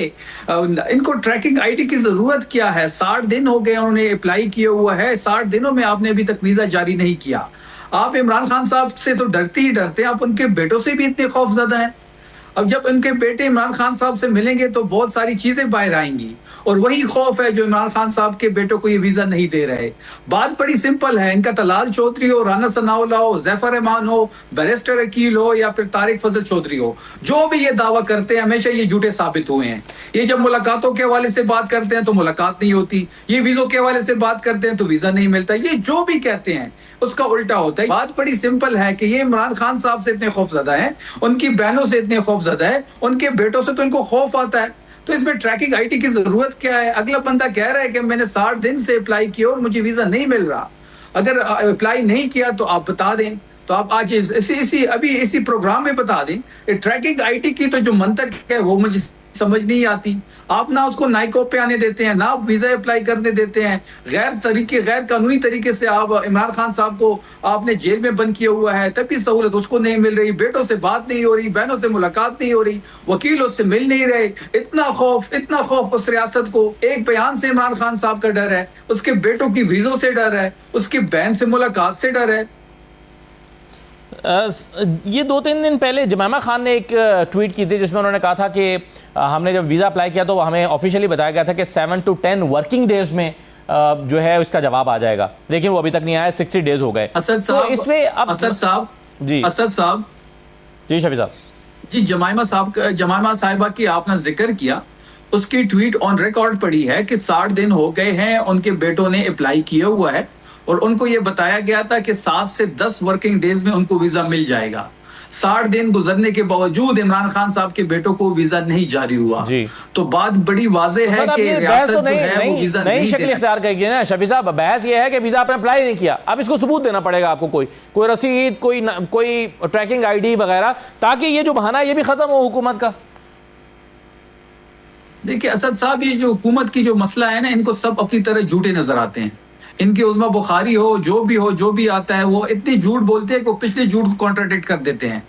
C: इनको ट्रैकिंग आईडी की जरूरत क्या है? 60 दिन हो गए उन्होंने अप्लाई किया हुआ है, 60 दिनों में आपने अभी तक वीजा जारी नहीं किया। आप इमरान खान साहब से तो डरते ही डरते हैं, आप उनके बेटों से भी इतने खौफजदा हैं। अब जब उनके बेटे इमरान खान साहब से मिलेंगे तो बहुत सारी चीजें बाहर आएंगी, और वही खौफ है जो इमरान खान साहब के बेटों को ये वीजा नहीं दे रहे। बात बड़ी सिंपल है, इनका तलाल चौधरी हो, राना सनाउल्लाह हो, जैफर रहमान हो, बैरिस्टर अकील हो या फिर तारिक फजल चौधरी हो, जो भी ये दावा करते हैं हमेशा ये झूठे साबित हुए हैं। ये जब मुलाकातों के हवाले से बात करते हैं तो मुलाकात नहीं होती, ये वीजों के हवाले से बात करते हैं तो वीजा नहीं मिलता, ये जो भी कहते हैं उसका उल्टा होता है। बात बड़ी सिंपल है कि ये इमरान खान साहब से इतने खौफजदा हैं, उनकी बहनों से इतने खौफजदा है, उनके बेटों से तो इनको खौफ आता है। तो इसमें ट्रैकिंग आईडी की जरूरत क्या है? अगला बंदा कह रहा है कि मैंने 60 दिन से अप्लाई किया और मुझे वीजा नहीं मिल रहा। अगर अप्लाई नहीं किया तो आप बता दें, तो आप आज इसी प्रोग्राम में बता दें। ट्रैकिंग आईडी की तो जो मंतक है वो मुझे समझ नहीं आती। आप ना उसको नाइकोप पे आने देते हैं, ना वीजा अप्लाई करने देते हैं, गैर कानूनी तरीके से आप इमरान खान साहब को आपने जेल में बंद किया हुआ है, तब भी सहूलत उसको नहीं मिल रही, बेटों से बात नहीं हो रही, बहनों से मुलाकात नहीं हो रही, वकीलों से मिल नहीं रहे। इतना खौफ उस रियासत को। एक बयान से इमरान खान साहब का डर है, उसके बेटों की वीजों से डर है, उसकी बहन से मुलाकात से डर है।
A: ये 2-3 दिन पहले जमामा खान ने एक ट्वीट की थी जिसमें उन्होंने कहा था कि हमने जब वीज़ा अप्लाई किया तो हमें ऑफिशियली बताया गया था कि 7 to 10 वर्किंग डेज में जो है उसका जवाब आ जाएगा, लेकिन वो अभी तक नहीं आया, 60 डेज हो गए।
C: असद साहब,
A: तो इसमें अब
C: असद साहब
A: जी शफी साहब
C: जी, जमामा साहिबा की आपने जिक्र किया, उसकी ट्वीट ऑन रिकॉर्ड पड़ी है कि 60 दिन हो गए हैं उनके बेटों ने अप्लाई किया हुआ है और उनको ये बताया गया था कि 7 से 10 वर्किंग डेज में उनको वीजा मिल जाएगा। 60 दिन गुजरने के बावजूद इमरान खान साहब के बेटों को वीजा नहीं जारी हुआ। तो बात बड़ी वाज़ेह है कि रियासत जो है वो वीजा
A: नई शक्ल इख्तियार करेगी ना शफी साहब। बहस ये है कि वीजा आपने अप्लाई नहीं किया, अब इसको सबूत देना पड़ेगा आपको, कोई रसीद, कोई ट्रैकिंग आईडी वगैरह, ताकि ये जो बहाना है ये भी खत्म हो हुकूमत का।
C: देखिए असद साहब, ये जो हुकूमत की जो मसला है ना, इनको सब अपनी तरह झूठे नजर आते हैं। इनके उज़्मा बुखारी हो, जो भी आता है, वो इतनी झूठ बोलते हैं कि पिछले झूठ को कॉन्ट्राडिक्ट कर देते हैं।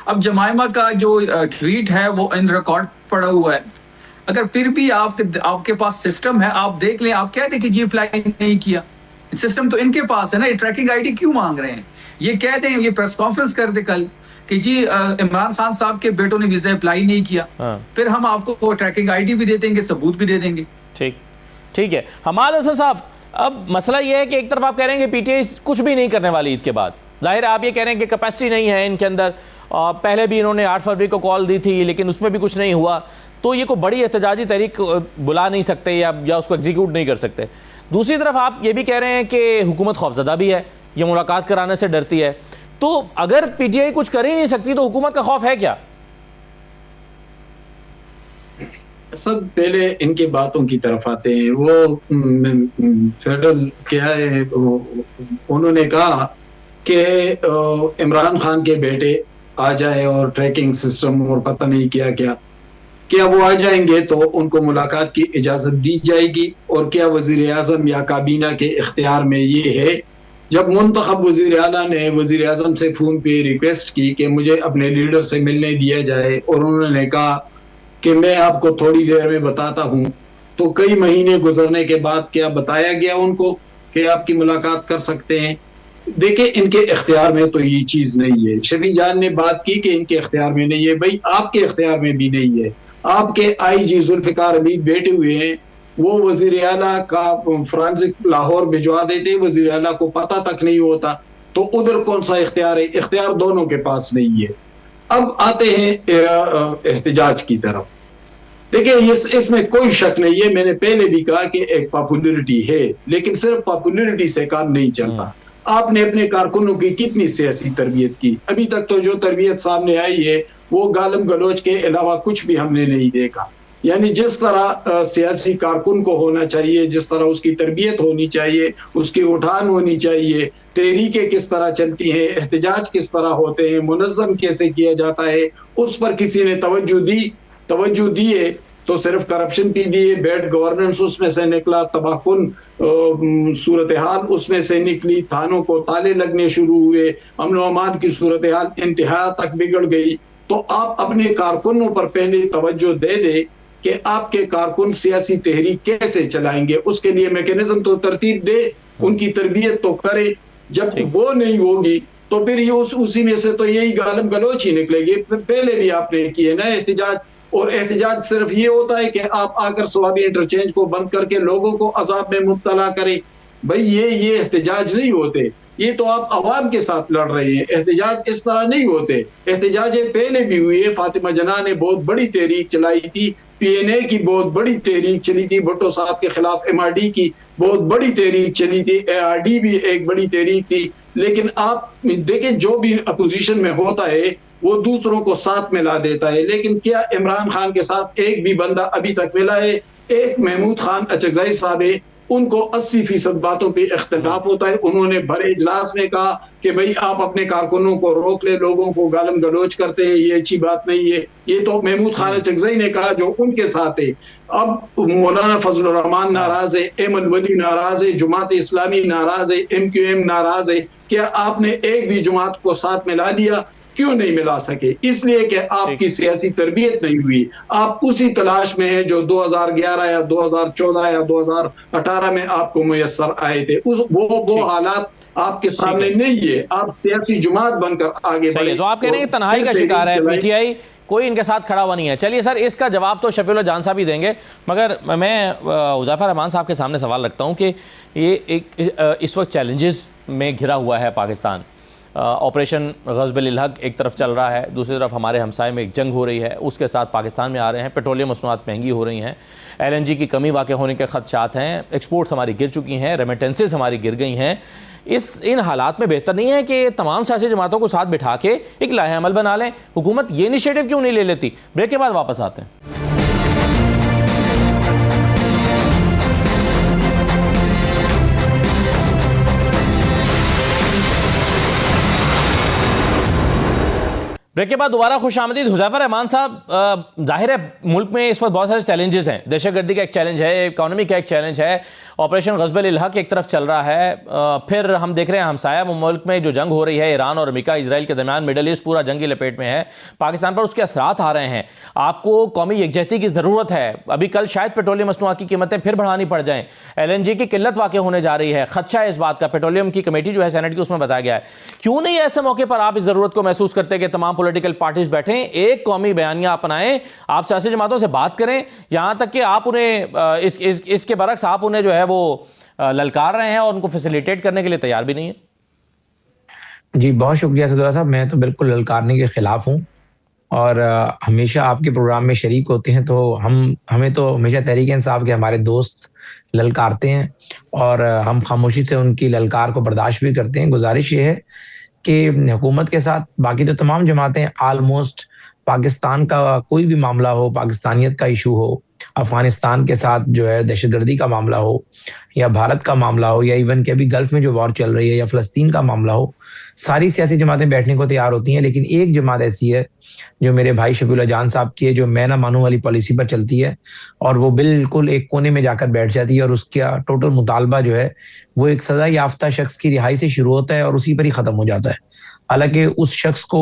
C: अब जमाइमा का जो ट्वीट है वो इन रिकॉर्ड पड़ा हुआ है। अगर फिर भी आपके पास सिस्टम है, आप देख लें, आप कह दें कि जी अप्लाई नहीं किया, सिस्टम तो इनके पास है ना, ये ट्रैकिंग आईडी क्यों मांग रहे हैं? ये कह दें, ये प्रेस कॉन्फ्रेंस कर दे कल कि जी इमरान खान साहब के बेटों ने वीजा अप्लाई नहीं किया, फिर हम आपको वो ट्रैकिंग आईडी भी दे देंगे, सबूत भी दे देंगे।
A: ठीक है। हमाद हसन साहब, अब मसला यह है कि एक तरफ आप कह रहे हैं कि पीटीआई कुछ भी नहीं करने वाली ईद के बाद, जाहिर है आप ये कह रहे हैं कि कैपेसिटी नहीं है इनके अंदर, और पहले भी इन्होंने 8 फरवरी को कॉल दी थी लेकिन उसमें भी कुछ नहीं हुआ, तो ये कोई बड़ी एहतजाजी तहरीक बुला नहीं सकते या उसको एग्जीक्यूट नहीं कर सकते। दूसरी तरफ आप ये भी कह रहे हैं कि हुकूमत खौफजदा भी है, ये मुलाकात कराने से डरती है, तो अगर पीटीआई कुछ कर ही नहीं सकती तो हुकूमत का खौफ है क्या?
B: सब पहले इनकी बातों की तरफ आते हैं। वो फेडरल क्या है, उन्होंने कहा कि इमरान खान के बेटे आ जाए और ट्रैकिंग सिस्टम और पता नहीं क्या क्या, क्या वो आ जाएंगे तो उनको मुलाकात की इजाजत दी जाएगी? और क्या वजीर आजम या काबीना के इख्तियार में ये है? जब मुंतखब वजीर आला ने वजीर आजम से फोन पे रिक्वेस्ट की कि मुझे अपने लीडर से मिलने दिया जाए, और उन्होंने कहा कि मैं आपको थोड़ी देर में बताता हूं, तो कई महीने गुजरने के बाद क्या बताया गया उनको कि आपकी मुलाकात कर सकते हैं? देखिए, इनके इख्तियार में तो ये चीज नहीं है। शफी जान ने बात की कि इनके इख्तियार में नहीं है, भाई आपके इख्तियार में भी नहीं है। आपके आईजी जुल्फिकार हमीद बैठे हुए हैं, वो वजीर आला का फ्रांसिक लाहौर भिजवा देते, वजीर आला को पता तक नहीं होता, तो उधर कौन सा इख्तियार है? इख्तियार दोनों के पास नहीं है। अब आते हैं एहतजाज की तरफ। देखिए, इसमें कोई शक नहीं है, मैंने पहले भी कहा कि एक पॉपुलरिटी है, लेकिन सिर्फ पॉपुलरिटी से काम नहीं चलता। आपने अपने कारकुनों की कितनी सियासी तरबियत की? अभी तक तो जो तरबियत सामने आई है वो गालम गलोच के अलावा कुछ भी हमने नहीं देखा। यानी जिस तरह सियासी कारकुन को होना चाहिए, जिस तरह उसकी तरबियत होनी चाहिए, उसकी उठान होनी चाहिए, तहरीकें किस तरह चलती हैं, एहतजाज किस तरह होते हैं, मुनज़्ज़म कैसे किया जाता है, उस पर किसी ने तवज्जो दिए तो सिर्फ करप्शन की दिए, बैड गवर्नेंस उसमें से निकला, तबाहकुन सूरत हाल उसमें से निकली, थानों को ताले लगने शुरू हुए, अमन व अमान की सूरत हाल इंतहा तक बिगड़ गई। तो आप अपने कारकुनों पर पहले तवज्जो दे दे कि आपके कारकुन सियासी तहरीक कैसे चलाएंगे, उसके लिए मैकेनिज्म तो तरतीब दे, उनकी तरबियत तो करे। जब वो नहीं होगी तो फिर ये उसी में से तो यही गालम गलोच ही निकलेगी। पहले भी आपने किए ना एहतजाज, और एहतजाज सिर्फ ये होता है कि आप आकर सवाबी इंटरचेंज को बंद करके लोगों को अजाब में मुब्तला करें। भाई ये एहतजाज नहीं होते, ये तो आप अवाम के साथ लड़ रहे हैं। एहतजाज इस तरह नहीं होते। एहतजाज पहले भी हुई है, फातिमा जना ने बहुत बड़ी तहरीक चलाई थी, PNA की बहुत बड़ी तहरीक चली थी, भुट्टो साहब के खिलाफ MRD की बहुत बड़ी तहरीक चली थी, ARD भी एक बड़ी तहरीक थी। लेकिन आप देखें, जो भी अपोजिशन में होता है वो दूसरों को साथ मिला देता है, लेकिन क्या इमरान खान के साथ एक भी बंदा अभी तक मिला है? एक महमूद खान अचकज़ई साहब है, उनको 80% बातों पे इख्तिलाफ होता है। उन्होंने बड़े इजलास में कहा कि भाई आप अपने कारकुनों को रोक ले, लोगों को गालम गलोच करते हैं, ये अच्छी बात नहीं है। ये तो महमूद खान अचकज़ई ने कहा जो उनके साथ है। अब मौलाना फजलुर रहमान नाराज है, एमन वली नाराज है, जुमात इस्लामी नाराज है, MQM नाराज है। क्या आपने एक भी जुमात को साथ मिला लिया? क्यों नहीं मिला सके? इसलिए कि आपकी सियासी तरबियत नहीं हुई। आप उसी तलाश में हैं जो 2011 या 2014 या 2018 में आपको मुयस्सर आए थे। वो हालात आपके सामने नहीं है। आप सियासी जुमात बनकर आगे बढ़े।
A: तो आप कह रहे हैं तन्हाई का शिकार है PTI, कोई इनके साथ खड़ा हुआ नहीं है। चलिए सर, इसका जवाब तो शफीउल्लाह जान साहब ही देंगे, मगर मैं हुज़ैफा रहमान साहब के सामने सवाल रखता हूँ कि ये इस वक्त चैलेंजेस में घिरा हुआ है पाकिस्तान। ऑपरेशन ग़ज़ब-ए-इल हक़ एक तरफ चल रहा है, दूसरी तरफ हमारे हमसाए में एक जंग हो रही है, उसके साथ पाकिस्तान में आ रहे हैं, पेट्रोलियम मसनूआत महंगी हो रही हैं, LNG की कमी वाक़ होने के ख़दशात हैं, एक्सपोर्ट्स हमारी गिर चुकी हैं, रेमिटेंसेस हमारी गिर गई हैं। इन हालात में बेहतर नहीं है कि तमाम सियासी जमातों को साथ बिठा के एक लाहे अमल बना लें? हुकूमत ये इनिशिएटिव क्यों नहीं ले लेती? ब्रेक के बाद वापस आते हैं। ब्रेक के बाद दोबारा खुशामदीद। हुज़ैफा रहमान साहब, जाहिर है मुल्क में इस वक्त बहुत सारे चैलेंजेस हैं। दहशतगर्दी का एक चैलेंज है, इकॉनमी का एक चैलेंज है, ऑपरेशन ग़ज़ब-ए-इल हक़ एक तरफ चल रहा है, फिर हम देख रहे हैं हमसाया मुल्क में जो जंग हो रही है ईरान और अमेरिका इसराइल के दरमियान, मिडल ईस्ट पूरा जंगी लपेट में है, पाकिस्तान पर उसके असरात आ रहे हैं। आपको कौमी यकजहती की ज़रूरत है। अभी कल शायद पेट्रोलियम मसनूआत की कीमतें फिर बढ़ानी पड़ जाएँ, LNG की किल्लत वाक़ होने जा रही है, खदशा है इस बात का। पेट्रोलियम की कमेटी जो है सेनेट की, उसमें बताया गया है। क्यों नहीं ऐसे मौके पर आप इस ज़रूरत को महसूस करते कि तमाम पॉलिटिकल पार्टीज बैठें, एक कौमी बयानिया अपनाएं, आप सियासी जमातों से बात करें, यहां तक कि आप उन्हें इसके बरक्स आप उन्हें जो है वो ललकार रहे हैं और उनको फैसिलिटेट करने के लिए तैयार भी नहीं है?
D: जी बहुत शुक्रिया सदुल्ला साहब, मैं तो बिल्कुल ललकारने के खिलाफ हूँ और हमेशा आपके प्रोग्राम में शरीक होते हैं, तो हमें तो हमेशा तहरीक इंसाफ के हमारे दोस्त ललकारते हैं और हम खामोशी से उनकी ललकार को बर्दाश्त भी करते हैं। गुजारिश ये है कि हुकूमत के साथ बाकी तो तमाम जमातें ऑलमोस्ट पाकिस्तान का कोई भी मामला हो, पाकिस्तानियत का इशू हो, अफगानिस्तान के साथ जो है दहशतगर्दी का मामला हो, या भारत का मामला हो, या इवन के अभी गल्फ में जो वॉर चल रही है, या फलस्तीन का मामला हो, सारी सियासी जमातें बैठने को तैयार होती हैं। लेकिन एक जमात ऐसी है जो मेरे भाई शफीउल्लाह जान साहब की है, जो मैं ना मानूं वाली पॉलिसी पर चलती है, और वो बिल्कुल एक कोने में जाकर बैठ जाती है, और उसका टोटल मुतालबा जो है वो एक सजा याफ्ता शख्स की रिहाई से शुरू होता है और उसी पर ही खत्म हो जाता है। हालांकि उस शख्स को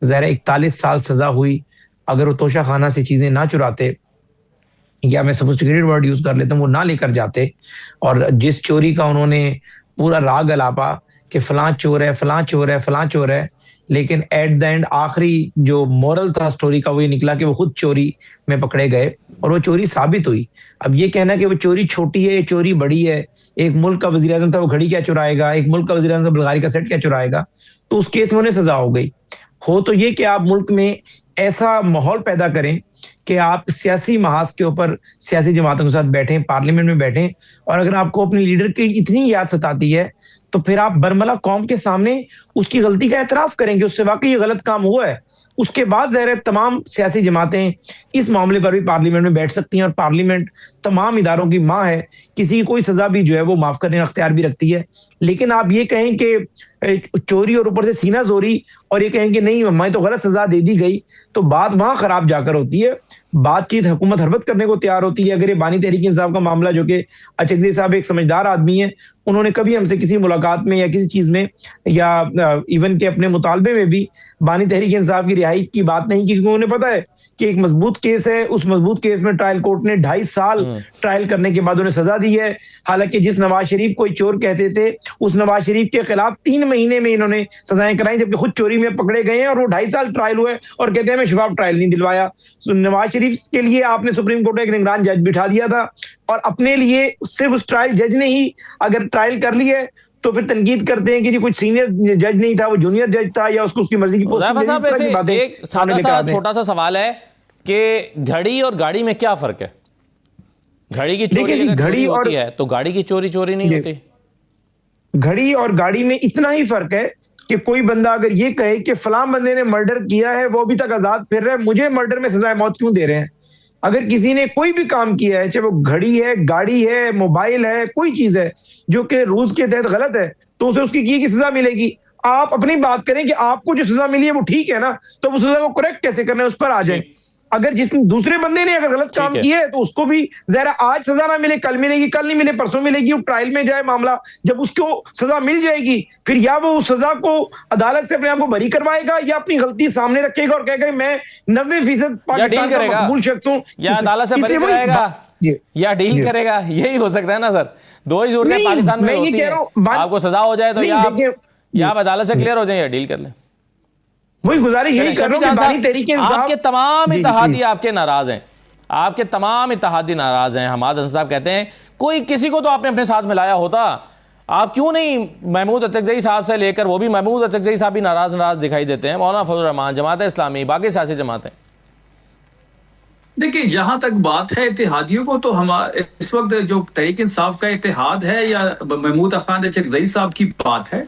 D: ज़रा 41 साल सजा हुई, अगर वो तोशा खाना से चीजें ना चुराते, या मैं सोफिस्टिकेटेड वर्ड यूज कर लेता हूँ, वो ना लेकर जाते, और जिस चोरी का उन्होंने पूरा राग अलापा कि फलां चोर है, फलां चोर है, फलां चोर है, लेकिन एट द एंड आखिरी जो मोरल था स्टोरी का वो ये निकला कि वो खुद चोरी में पकड़े गए और वो चोरी साबित हुई। अब ये कहना कि वो चोरी छोटी है, चोरी बड़ी है, एक मुल्क का वजीर आज़म था वो घड़ी क्या चुराएगा, एक मुल्क का वजीर आज़म बुल्गारी का सेट क्या चुराएगा, तो उस केस में उन्हें सजा हो गई। हो तो ये कि आप मुल्क में ऐसा माहौल पैदा करें कि आप सियासी महाज के ऊपर सियासी जमातों के साथ बैठें, पार्लियामेंट में बैठें, और अगर आपको अपने लीडर की इतनी याद सताती है तो फिर आप बरमला कौम के सामने उसकी गलती का एतराफ करेंगे, उससे वाकई ये गलत काम हुआ है। उसके बाद ज़ाहिर है तमाम सियासी जमातें इस मामले पर भी पार्लियामेंट में बैठ सकती हैं, और पार्लियामेंट तमाम इदारों की माँ है, किसी की कोई सजा भी जो है वो माफ करने का अख्तियार भी रखती है। लेकिन आप ये कहें कि चोरी और ऊपर से सीना जोरी, और ये कहें कि नहीं हमें तो गलत सजा दे दी गई, तो बात वहां खराब जाकर होती है। बातचीत हुकूमत हरबत करने को तैयार होती है। अगर ये बानी तहरीक इंसाफ का मामला, जो कि अचकज़ई साहब एक समझदार आदमी है, उन्होंने कभी हमसे किसी मुलाकात में या किसी चीज में या इवन के अपने मुतालबे में भी बानी तहरीक इंसाफ की रिहाई की बात नहीं की, क्योंकि उन्हें पता है कि एक मजबूत केस है, उस मजबूत केस में ट्रायल कोर्ट ने 2.5 साल ट्रायल करने के बाद उन्हें सजा दी है। हालांकि जिस नवाज शरीफ को चोर कहते थे, उस नवाज शरीफ के खिलाफ 3 महीने में इन्होंने सजाएं कराई, जबकि खुद चोरी में पकड़े गए हैं और वो 2.5 साल ट्रायल हुए और कहते हैं मैं शफाफ ट्रायल नहीं दिलवाया। नवाज शरीफ के लिए आपने सुप्रीम कोर्ट एक निगरान जज बिठा दिया था, और अपने लिए सिर्फ उस ट्रायल जज ने ही अगर ट्रायल कर ली है तो फिर तनकीद करते हैं कि जी कुछ सीनियर जज नहीं था, वो जूनियर जज था, या उसको उसकी मर्जी की पोस्टिंग
A: मिली। एक छोटा सा सवाल है कि घड़ी और गाड़ी में क्या फर्क है? घड़ी की चोरी घड़ी होती है तो गाड़ी की चोरी नहीं होती।
D: घड़ी और गाड़ी में इतना ही फर्क है कि कोई बंदा अगर ये कहे कि फलां बंदे ने मर्डर किया है, वो अभी तक आजाद फिर रहा है, मुझे मर्डर में सजाए मौत क्यों दे रहे हैं? अगर किसी ने कोई भी काम किया है, चाहे वो घड़ी है, गाड़ी है, मोबाइल है, कोई चीज है जो कि रूल्स के तहत गलत है, तो उसे उसकी की सजा मिलेगी। आप अपनी बात करें कि आपको जो सजा मिली है वो ठीक है ना, तो उस सजा को करेक्ट कैसे करना है उस पर आ जाए। अगर जिस दूसरे बंदे ने अगर गलत काम किया है तो उसको भी जरा आज सजा ना मिले, कल मिलेगी, कल नहीं मिले परसों मिलेगी, वो ट्रायल में जाए मामला, जब उसको सजा मिल जाएगी फिर या वो उस सजा को अदालत से अपने आप को बरी करवाएगा, या अपनी गलती सामने रखेगा और कहेगा मैं 90% पाकिस्तान का मकबूल शख्स हूँ,
A: या अदालत से बरी कराएगा या डील करेगा। यही हो सकता है ना सर, दो ही सूरतें पाकिस्तान में होती है। आपको सजा हो जाए तो या आप अदालत से क्लियर हो जाए या डील कर लें।
D: वही गुजारिश यही कर रहा हूं कि बानी तहरीक इंसाफ,
A: आपके तमाम इत्तेहादी आपके नाराज हैं, आपके तमाम इत्तेहादी नाराज हैं। हमाद हसन साहब कहते हैं कोई किसी को तो आपने अपने साथ मिलाया होता, आप क्यों नहीं महमूद अचकज़ई साहब से लेकर, वो भी महमूद अचकज़ई साहब भी नाराज दिखाई देते हैं, मौलाना फजल रहमान, जमात इस्लामी, बाकी सियासी जमातें।
C: देखिए जहां तक बात है इत्तेहादियों को, तो हम इस वक्त जो तहरीक इंसाफ का इत्तेहाद है या महमूद खान अचकज़ई साहब की बात है,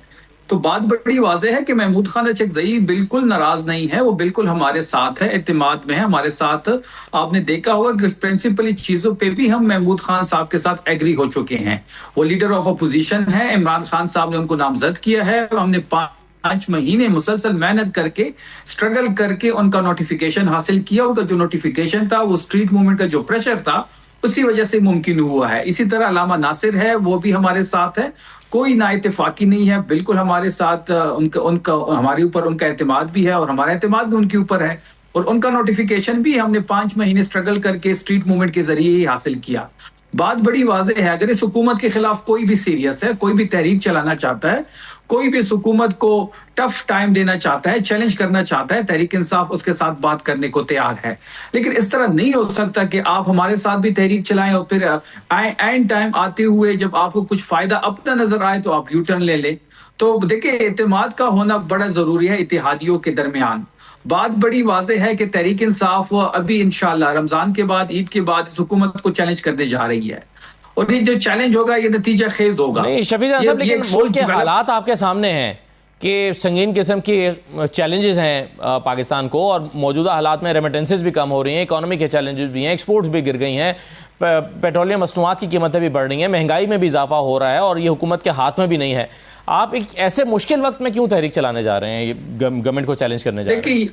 C: तो बात बड़ी वाज़ेह है कि महमूद खान अचकज़ई बिल्कुल नाराज नहीं है, वो बिल्कुल हमारे साथ है, इत्तेमाद में है हमारे साथ। आपने देखा होगा कि प्रिंसिपली चीजों पे भी हम महमूद खान साहब के साथ एग्री हो चुके हैं। वो लीडर ऑफ अपोजिशन है, इमरान खान साहब ने उनको नामजद किया है, हमने 5 महीने मुसलसल मेहनत करके स्ट्रगल करके उनका नोटिफिकेशन हासिल किया। उनका जो नोटिफिकेशन था वो स्ट्रीट मूवमेंट का जो प्रेशर था उसी वजह से मुमकिन हुआ है। इसी तरह अलामा नासिर है, वो भी हमारे साथ है, कोई ना इत्तेफाकी नहीं है, बिल्कुल हमारे साथ। उनका हमारे ऊपर उनका एतमाद भी है और हमारा एतमाद भी उनके ऊपर है, और उनका नोटिफिकेशन भी हमने 5 महीने स्ट्रगल करके स्ट्रीट मूवमेंट के जरिए ही हासिल किया। बात बड़ी वाज़ेह है, अगर इस हुकूमत के खिलाफ कोई भी सीरियस है, कोई भी तहरीक चलाना चाहता है, कोई भी इस हुकूमत को टफ टाइम देना चाहता है, चैलेंज करना चाहता है, तहरीक इंसाफ उसके साथ बात करने को तैयार है। लेकिन इस तरह नहीं हो सकता कि आप हमारे साथ भी तहरीक चलाएं और फिर एंड टाइम आते हुए जब आपको कुछ फायदा अपना नजर आए तो आप यू टर्न ले लें। तो देखिए एतमाद का होना बड़ा जरूरी है इत्तेहादियों के दरमियान। बात बड़ी वाज़ेह है कि तहरीक इंसाफ अभी इंशाअल्लाह रमजान के बाद, ईद के बाद इस हुकूमत को चैलेंज करने जा रही है, और ये जो चैलेंज होगा ये नतीजा खेज होगा।
A: नहीं शफी साहब, लेकिन मुल्क के हालात आपके सामने हैं कि संगीन किस्म की चैलेंजेस हैं पाकिस्तान को, और मौजूदा हालात में रेमिटेंसेस भी कम हो रही हैं, इकोनॉमी के चैलेंजेस भी हैं, एक्सपोर्ट्स भी गिर गई हैं, पेट्रोलियम मसनूआत की कीमतें भी बढ़ रही हैं, महंगाई में भी इजाफा हो रहा है और ये हुकूमत के हाथ में भी नहीं है। आप एक ऐसे मुश्किल वक्त में क्यों तहरीक चलाने जा रहे हैं, गवर्नमेंट को चैलेंज करने जा रहे हैं?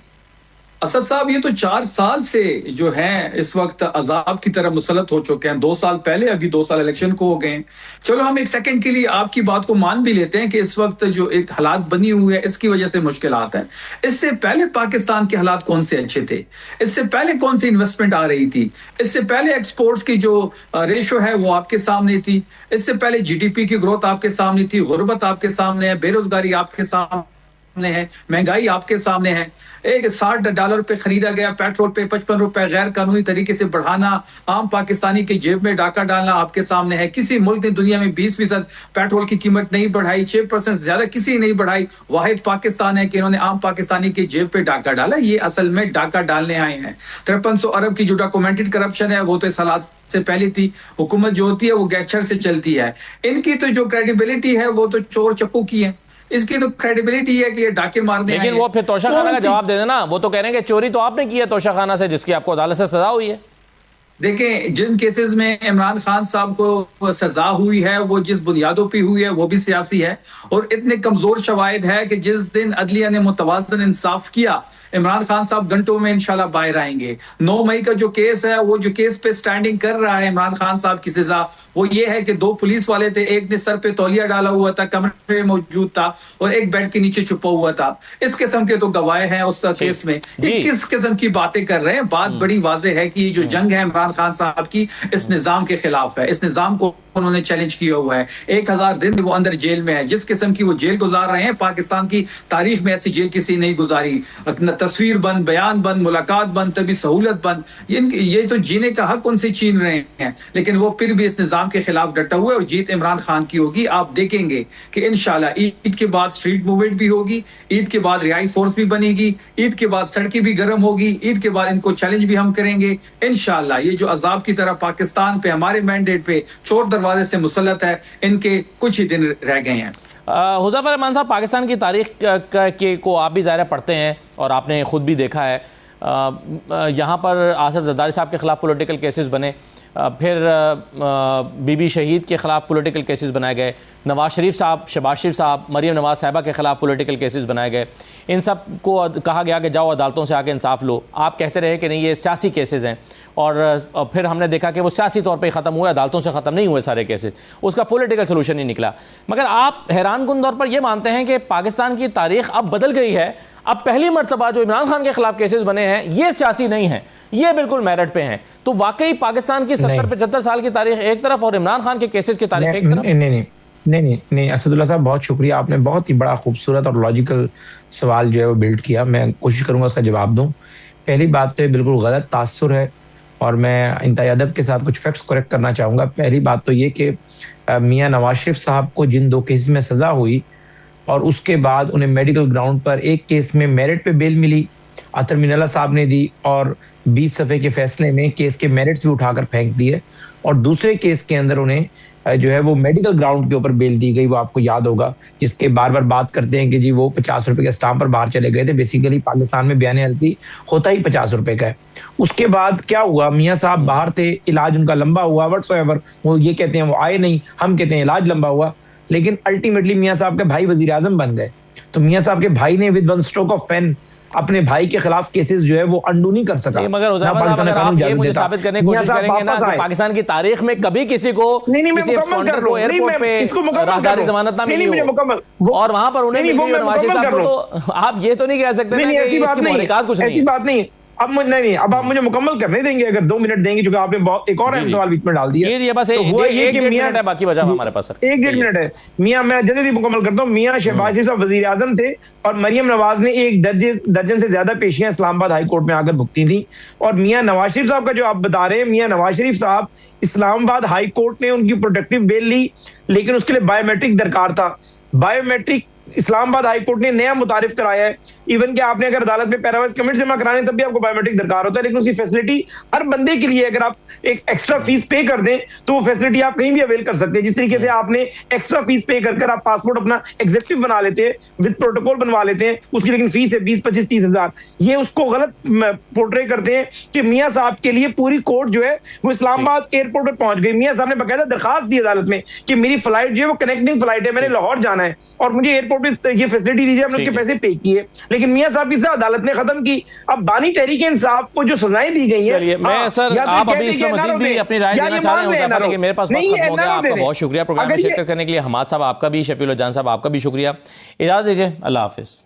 C: असद साहब, ये तो 4 साल से जो है इस वक्त अजाब की तरह मुसलत हो चुके हैं। 2 साल पहले, अभी 2 साल इलेक्शन को हो गए। चलो हम एक सेकंड के लिए आपकी बात को मान भी लेते हैं कि इस वक्त जो एक हालात बनी हुई है इसकी वजह से मुश्किलात हैं। इससे पहले पाकिस्तान के हालात कौन से अच्छे थे? इससे पहले कौन सी इन्वेस्टमेंट आ रही थी? इससे पहले एक्सपोर्ट्स की जो रेशो है वो आपके सामने थी। इससे पहले GDP की ग्रोथ आपके सामने थी, गुर्बत आपके सामने है, बेरोजगारी आपके सामने है, महंगाई आपके सामने है। एक $60 पे खरीदा गया पेट्रोल पे 55 रुपए गैर कानूनी तरीके से बढ़ाना, आम पाकिस्तानी की जेब में डाका डालना आपके सामने है। किसी मुल्क ने दुनिया में 20% पेट्रोल की कीमत नहीं बढ़ाई, 6% से ज्यादा किसी ने नहीं बढ़ाई। वाहिद पाकिस्तान है कि इन्होंने आम पाकिस्तानी की जेब पे डाका डाला। ये असल में डाका डालने आए हैं। 5300 अरब की जो डॉक्यूमेंटेड करप्शन है वो तो इस हालात से पहले थी। हुकूमत जो होती है वो गैचर से चलती है। इनकी तो जो क्रेडिबिलिटी है वो तो चोर चक्कू की है। इसकी तो क्रेडिबिलिटी है कि ये डाके मारने,
A: लेकिन वो फिर तोशाखाना का जवाब दे देना। वो तो कह रहे हैं कि चोरी तो आपने की है तोशाखाना से, जिसकी आपको अदालत से सजा हुई है।
C: देखें, जिन केसेस में इमरान खान साहब को सजा हुई है वो जिस बुनियादों पे हुई है वो भी सियासी है, और इतने कमजोर शवाहिद है कि जिस दिन अदलिया ने मुतवाज़न इंसाफ किया, इमरान खान साहब घंटों में इंशाल्लाह बाहर आएंगे। 9 मई का जो केस है, वो जो केस पे स्टैंडिंग कर रहा है इमरान खान साहब की सजा, वो ये है कि 2 पुलिस वाले थे, एक ने सर पे तौलिया डाला हुआ था, कमरे में मौजूद था, और एक बेड के नीचे छुपा हुआ था। इस किस्म के तो गवाह हैं उस केस में। ये किस किस्म की बातें कर रहे हैं? बात बड़ी वाज़ेह है कि ये जो जंग है इमरान खान साहब की इस निजाम के खिलाफ है। इस निजाम को उन्होंने चैलेंज किया हुआ है। 1000 दिन वो अंदर जेल में है। जिस किस्म की वो जेल गुजार रहे हैं, पाकिस्तान की तारीख में ऐसी जेल किसी नहीं गुजारी। तस्वीर बंद, बयान बंद, मुलाकात बंद, तभी सहूलत बंद। ये तो जीने का हक उनसे छीन रहे हैं, लेकिन वो फिर भी इस निजाम के खिलाफ डटा हुआ है, और जीत इमरान खान की होगी। आप देखेंगे कि इंशाल्लाह ईद के बाद स्ट्रीट मूवमेंट भी होगी, ईद के बाद रिहाई फोर्स भी बनेगी, ईद के बाद सड़कें भी गर्म होगी, ईद के बाद इनको चैलेंज भी हम करेंगे इंशाल्लाह। ये जो अजाब की तरह पाकिस्तान पे हमारे मैंडेट पे चोर दरवाजे से मुसल्लत है, इनके कुछ ही दिन रह गए हैं।
A: हुज़ैफा रहमान साहब, पाकिस्तान की तारीख को आप भी ज़ाहिर पढ़ते हैं और आपने ख़ुद भी देखा है। यहाँ पर आसिफ जरदारी साहब के ख़िलाफ़ पॉलिटिकल केसेस बने, फिर बीबी शहीद के ख़िलाफ़ पॉलिटिकल केसेस बनाए गए, नवाज शरीफ साहब, शहबाज शरीफ साहब, मरीम नवाज साहिबा के ख़िलाफ़ पॉलिटिकल केसेस बनाए गए। इन सब को कहा गया कि जाओ अदालतों से आके इंसाफ लो। आप कहते रहे कि नहीं ये सियासी केसेस हैं, और फिर हमने देखा कि वो सियासी तौर पे ख़त्म हुए, अदालतों से ख़त्म नहीं हुए सारे केसेस, उसका पॉलिटिकल सोल्यूशन ही निकला। मगर आप हैरानकुन तौर पर यह मानते हैं कि पाकिस्तान की तारीख अब बदल गई है, अब पहली मरतबा जो इमरान खान के खिलाफ केसेस बने हैं ये सियासी नहीं हैं, ये बिल्कुल मेरिट पे हैं। तो वाकई पाकिस्तान की 70-75 साल की तारीख एक तरफ और इमरान खान के केसेस की तारीख एक तरफ।
D: नहीं असदुल्ला साहब, बहुत शुक्रिया, आपने बहुत ही बड़ा खूबसूरत और लॉजिकल सवाल जो है वो बिल्ड किया। मैं कोशिश करूंगा उसका जवाब दूं। पहली बात तो बिल्कुल गलत तासुर है, और मैं इंतहाई अदब के साथ कुछ फैक्ट्स करेक्ट करना चाहूँगा। पहली बात तो ये कि मियां नवाज शरीफ साहब को जिन 2 केस में सज़ा हुई और उसके बाद उन्हें मेडिकल ग्राउंड पर एक केस में मेरिट पे बेल मिली, अतर मिनल्ला साहब ने दी, और 20 सफ़े के फैसले में केस के मेरिट्स भी उठाकर फेंक दिए, और दूसरे केस के अंदर उन्हें जो है वो मेडिकल ग्राउंड के ऊपर बेल दी गई। वो आपको याद होगा, जिसके बार बार बात करते हैं कि जी वो 50 रुपए के स्टाम्प पर बाहर चले गए थे। बेसिकली पाकिस्तान में बयान हल्की होता ही 50 रुपए का है। उसके बाद क्या हुआ, मियाँ साहब बाहर थे, इलाज उनका लंबा हुआ, व्हाटसोएवर, वो ये कहते हैं वो आए नहीं, हम कहते हैं इलाज लंबा हुआ, लेकिन अल्टीमेटली मियाँ साहब के भाई वजीर आजम बन गए। तो मियाँ साहब के भाई ने विद 1 स्ट्रोक ऑफ पेन अपने भाई के खिलाफ केसेस जो है वो अंडू नहीं कर सका।
A: मगर आप ये मुझे साबित करने की कोशिश करेंगे ना कि पाकिस्तान की तारीख में कभी किसी को एयरपोर्ट पे राहदारी जमानत ना मिली हो, और वहां पर उन्हें नवाज शरीफ साहब को, तो आप ये तो नहीं कह सकते ना कि इसकी मुहरिकात कुछ नहीं।
D: ऐसी बात नहीं, अब नहीं, अब आप मुझे मुकम्मल करने देंगे, अगर 2 मिनट देंगे, क्योंकि आपने बहुत एक और अहम सवाल बीच में डाल दिया।
A: ये बस एक मिनट है, बाकी बचा हमारे पास
D: 1.5 मिनट है। मियां, मैं जल्दी मुकम्मल करता हूँ। मियां शहबाज शरीफ साहब वजीर आजम थे, और मरियम नवाज ने 1 दर्जन से ज्यादा पेशियां इस्लामाबाद हाई कोर्ट में आकर भुगती थी। और मियां नवाज शरीफ साहब का जो आप बता रहे हैं, मियां नवाज शरीफ साहब, इस्लामाबाद हाई कोर्ट ने उनकी प्रोटेक्टिव बेल ली, लेकिन उसके लिए बायोमेट्रिक दरकार था। बायोमेट्रिक इस्लामाबाद हाई कोर्ट ने नया मुतारिफ कराया है, इवन कि आपने अगर अदालत में पैरावाइज कमेंट जमा कराने तब भी आपको बायोमेट्रिक दरकार होता है, लेकिन उसकी फैसिलिटी हर बंदे के लिए अगर आप एक एक्स्ट्रा फीस पे कर दें तो वो फैसिलिटी आप कहीं भी अवेल कर सकते हैं। जिस तरीके से आपने एक्स्ट्रा फीस पे कर आप पासपोर्ट अपना एग्जेक्टिव बना लेते हैं, विद प्रोटोकॉल बनवा लेते हैं, उसकी लेकिन फीस है 20-25-30 हजार। ये उसको गलत पोर्ट्रे करते हैं कि मियां साहब के लिए पूरी कोर्ट जो है वो इस्लामाबाद एयरपोर्ट पर पहुंच गई। मियां साहब ने बकायदा दरखास्त दी अदालत में कि मेरी फ्लाइट जो है वो कनेक्टिंग फ्लाइट है, मैंने लाहौर जाना है और मुझे एयरपोर्ट पे ये फैसिलिटी दीजिए, हमने उसके पैसे पे किए, लेकिन मियां साहब की अदालत ने खत्म की। अब बानी तहरीक इंसाफ को जो सजाएं दी गई है,
A: मैं सर आप अभी इसमें मजीद भी अपनी राय देना चाह रहे हैं, लेकिन मेरे पास वक्त खत्म हो गया। आपका बहुत शुक्रिया प्रोग्राम में शिरकत करने के लिए। हमाद साहब आपका भी, शफीउल जान साहब आपका भी शुक्रिया। इजाजत दीजिए, अल्लाह हाफिज।